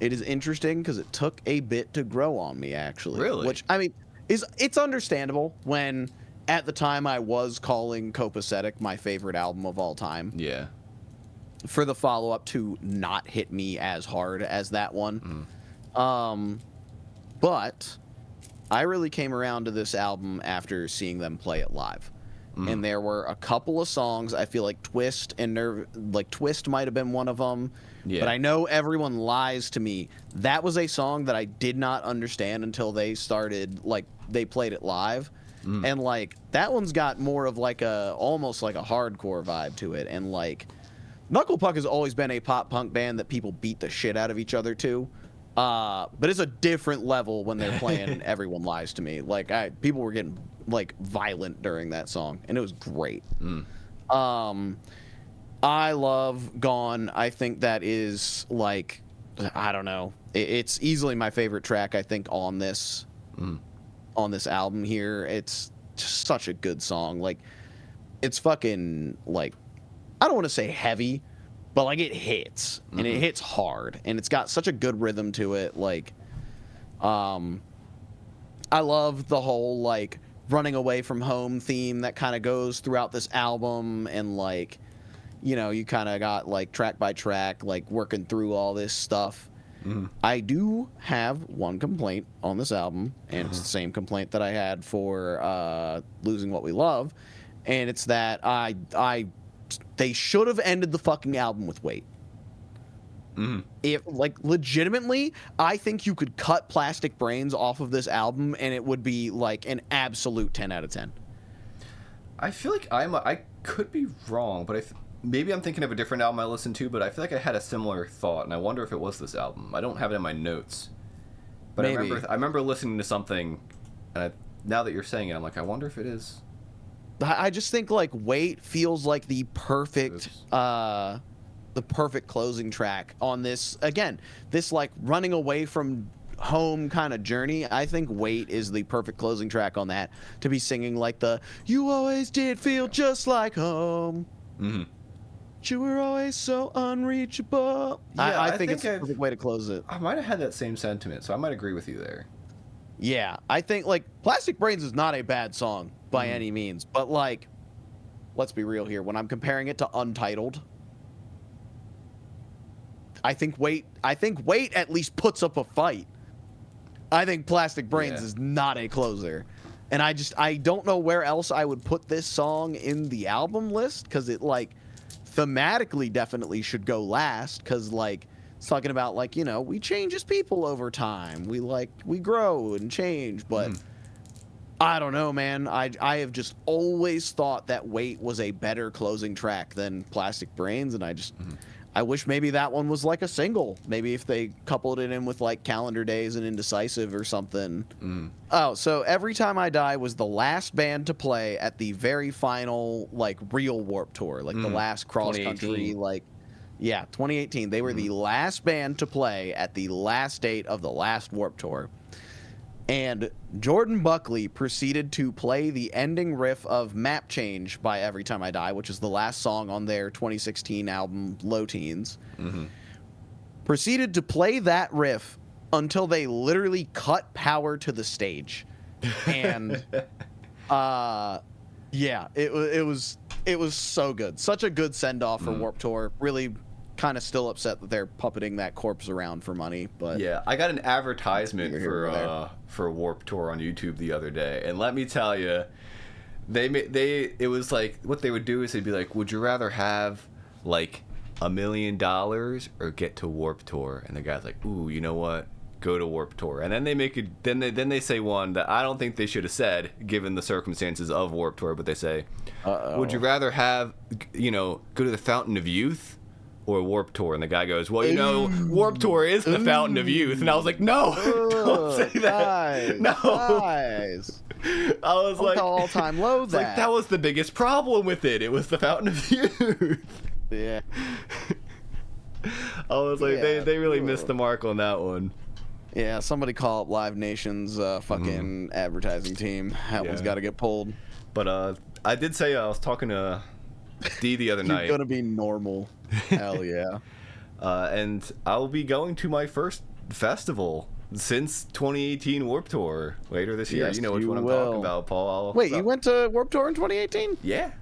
is interesting because it took a bit to grow on me, actually. Really? Which, I mean, it's understandable when at the time I was calling Copacetic my favorite album of all time. Yeah. For the follow-up to not hit me as hard as that one. But I really came around to this album after seeing them play it live. And there were a couple of songs, I feel like Twist and Twist might have been one of them. Yeah. But I know Everyone Lies to Me. That was a song that I did not understand until they started, like, they played it live. And, like, that one's got more of, like, almost like a hardcore vibe to it. And, like, Knuckle Puck has always been a pop punk band that people beat the shit out of each other to. But it's a different level when they're playing Everyone Lies to Me. Like, people were getting, like, violent during that song, and it was great. I love Gone. I think that is, like, I don't know. It's easily my favorite track, I think, on this album here. It's just such a good song. Like, it's fucking, like, I don't want to say heavy, but, like, it hits, and it hits hard, and it's got such a good rhythm to it. Like, I love the whole, like, running away from home theme that kind of goes throughout this album, and, like, you know, you kind of got, like, track by track, like, working through all this stuff. I do have one complaint on this album, and it's the same complaint that I had for Losing What We Love, and it's that they should have ended the fucking album with Wait. If, like, legitimately, I think you could cut Plastic Brains off of this album and it would be, like, an absolute 10 out of 10. I feel like I could be wrong, but maybe I'm thinking of a different album I listened to, but I feel like I had a similar thought, and I wonder if it was this album. I don't have it in my notes. But maybe. I remember listening to something, and now that you're saying it, I'm like, I wonder if it is. I just think, like, Wait feels like the perfect closing track on this. Again, this, like, running away from home kind of journey. I think Wait is the perfect closing track on that, to be singing, like, the "You always did feel just like home. You were always so unreachable." Yeah, I think it's the perfect way to close it. I might have had that same sentiment, so I might agree with you there. Yeah, I think, like, Plastic Brains is not a bad song by any means, but, like, let's be real here. When I'm comparing it to Untitled, I think Wait at least puts up a fight. I think Plastic Brains is not a closer. And I don't know where else I would put this song in the album list, because it, like, thematically definitely should go last, because, like, it's talking about, like, you know, we change as people over time. We grow and change, but I don't know, man. I have just always thought that Wait was a better closing track than Plastic Brains, and I wish maybe that one was like a single. Maybe if they coupled it in with like Calendar Days and Indecisive or something. Oh, so Every Time I Die was the last band to play at the very final like real Warped Tour, like the last cross country, like 2018. They were the last band to play at the last date of the last Warped Tour. And Jordan Buckley proceeded to play the ending riff of Map Change by Every Time I Die, which is the last song on their 2016 album, Low Teens. Proceeded to play that riff until they literally cut power to the stage. And, it was so good. Such a good send-off for Warped Tour. Really kind of still upset that they're puppeting that corpse around for money, but yeah, I got an advertisement for Warped Tour on YouTube the other day, and let me tell you, it was like what they would do is they'd be like, would you rather have like $1 million or get to Warped Tour? And the guy's like, ooh, you know what, go to Warped Tour. And then they make it, then they say one that I don't think they should have said given the circumstances of Warped Tour, but they say, would you rather have, go to the Fountain of Youth or Warped Tour? And the guy goes, well, Warped Tour is the Fountain of Youth. And I was like, no, don't say that. Guys. I was like, all-time low that. Like, that was the biggest problem with it. It was the Fountain of Youth. Yeah. I was like, they really missed the mark on that one. Yeah, somebody call up Live Nation's fucking advertising team. That one's got to get pulled. But I did say I was talking to D the other night. You're gonna be normal. Hell yeah. And I'll be going to my first festival since 2018 Warped Tour later this year. Yes, you know which one I'm talking about, Paul. Wait, you went to Warped Tour in 2018? Yeah.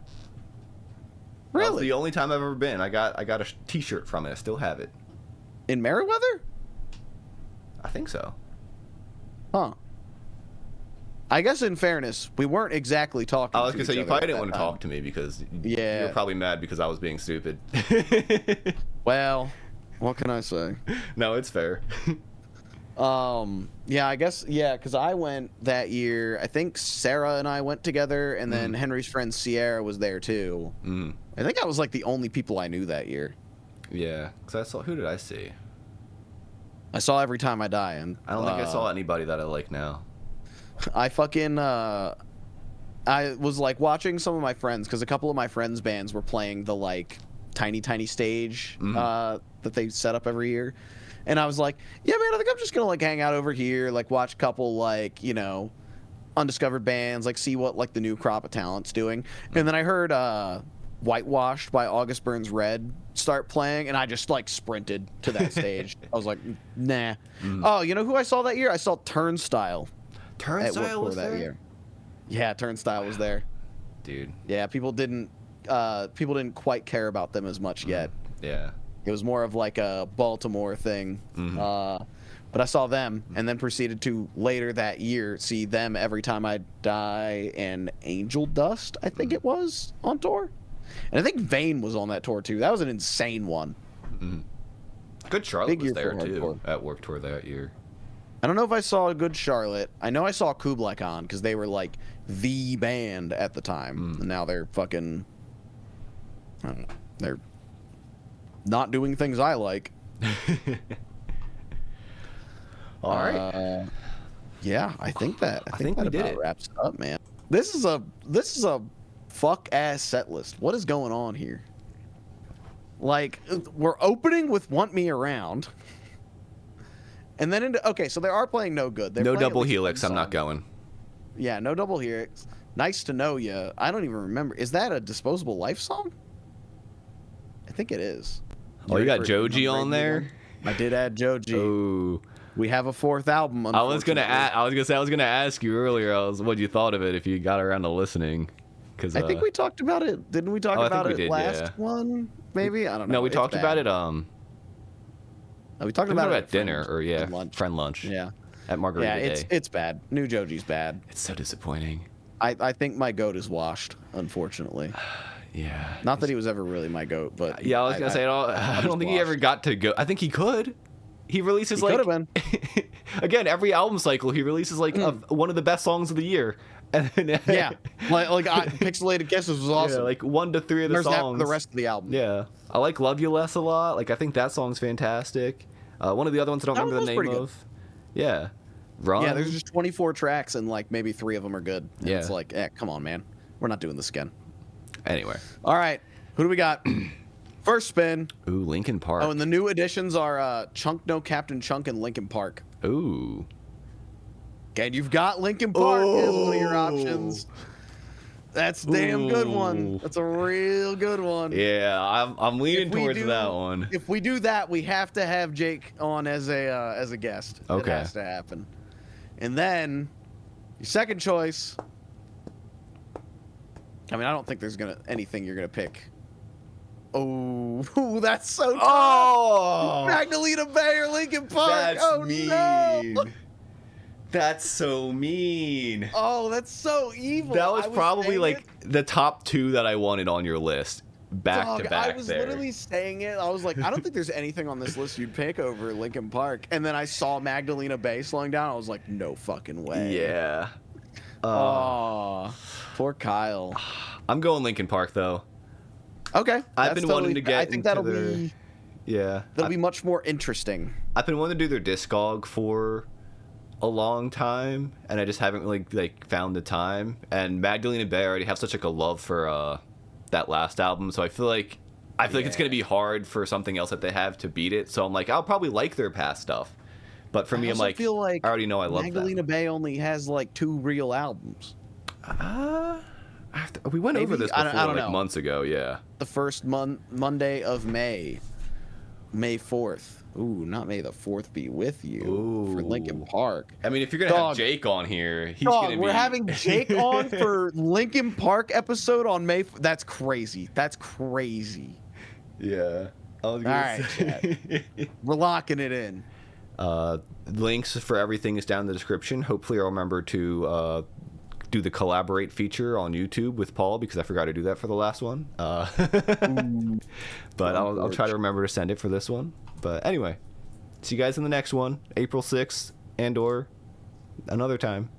Really? That was the only time I've ever been. I got a T-shirt from it. I still have it. In Merriweather? I think so. Huh. I guess in fairness, we weren't exactly talking. I was gonna say you probably didn't want to time. talk to me because you Yeah. were probably mad because I was being stupid. Well, what can I say? No, it's fair. Yeah, I guess because I went that year. I think Sarah and I went together, and then Henry's friend Sierra was there too. I think I was like the only people I knew that year. Yeah, because who did I see? I saw Every Time I Die, and I don't think I saw anybody that I like now. I fucking I was like watching some of my friends because a couple of my friends' bands were playing the like tiny stage that they set up every year, and I was like, yeah, man, I think I'm just gonna like hang out over here, like watch a couple like undiscovered bands, like see what like the new crop of talent's doing, and then I heard Whitewashed by August Burns Red start playing, and I just like sprinted to that stage. I was like, nah. Oh, you know who I saw that year? I saw Turnstile. Turnstile was that there? year. Yeah, Turnstile was there. Dude. Yeah, people didn't quite care about them as much yet. Yeah. It was more of like a Baltimore thing. But I saw them, and then proceeded to later that year see them Every Time I Die and Angel Dust, I think it was, on tour. And I think Vane was on that tour too. That was an insane one. Good Charlotte was there for too hardcore. at Warped Tour that year. I don't know if I saw a Good Charlotte. I know I saw Kublai Khan because they were like the band at the time. And now they're fucking, I don't know, they're not doing things I like. All right. Yeah, I think that we that did about it. wraps it up, man. This is a fuck ass set list. What is going on here? Like, we're opening with Want Me Around. And then so they are playing No Good. They're No playing Double at least Helix. one I'm not song. going. Yeah, No Double Helix. Nice to Know Ya. I don't even remember. Is that a Disposable Life song? I think it is. Oh, you got ready for it? Joji on there? I did add Joji. Oh. We have a fourth album. I was gonna unfortunately. ask you earlier. What you thought of it if you got around to listening? Because I think we talked about it. Didn't we talk I about think we it did, last yeah. one? Maybe I don't know. No, we It's talked bad. about it. We talked We about it at dinner friend lunch. Yeah, At Margarita yeah. Day. It's bad. New Joji's bad. It's so disappointing. I think my goat is washed. Unfortunately, Yeah. not that he was ever really my goat, but Yeah, I was gonna say I don't think he ever got to go. I think he could. He releases He like could have been. again every album cycle. He releases like one of the best songs of the year, And then, Yeah, Pixelated Kisses was awesome. Yeah, like 1 to 3 of the There's that songs. for the rest of the album. Yeah, I like Love You Less a lot. Like I think that song's fantastic. One of the other ones I don't remember the name of. Yeah, Run. Yeah, there's just 24 tracks and like maybe 3 of them are good. And Yeah. it's like, come on, man, we're not doing this again. Anyway. All right, who do we got? First spin. Ooh, Linkin Park. Oh, and the new additions are Chunk No Captain Chunk and Linkin Park. Ooh. Okay, you've got Linkin Park as one of your options. That's a damn good one. That's a real good one. Yeah, I'm leaning towards that one. If we do that, we have to have Jake on as a guest. Okay. It has to happen. And then your second choice. I mean, I don't think there's anything you're gonna pick. Oh, that's so tough. Oh, Magdalena Bay or Linkin Park. that's mean. No. That's so mean. Oh, that's so evil. That was probably like the top 2 that I wanted on your list, back to back. I was there. literally saying it. I was like, I don't think there's anything on this list you'd pick over Linkin Park. And then I saw Magdalena Bay slowing down. I was like, no fucking way. Yeah. Oh, poor Kyle. I'm going Linkin Park though. Okay. I've been wanting to get. I think that'll be. Yeah. That'll be much more interesting. I've been wanting to do their discog for a long time, and I just haven't really like found the time. And Magdalena Bay, I already have such like a love for that last album, so I feel like it's gonna be hard for something else that they have to beat it. So I'm like, I'll probably like their past stuff, but for me, I'm like, feel like I already know I love Magdalena Bay only has like 2 real albums. We went over this before, I don't like know. months ago. Yeah. The first Monday of May 4th. Ooh, not May the 4th be with you for Linkin Park. I mean, if you're gonna have Jake on here, he's gonna be. We're having Jake on for Linkin Park episode on May. That's crazy. That's crazy. Yeah. All right, Chad. We're locking it in. Links for everything is down in the description. Hopefully, I'll remember to do the collaborate feature on YouTube with Paul, because I forgot to do that for the last one. But I'll try to remember to send it for this one. But anyway, see you guys in the next one, April 6th, and or another time.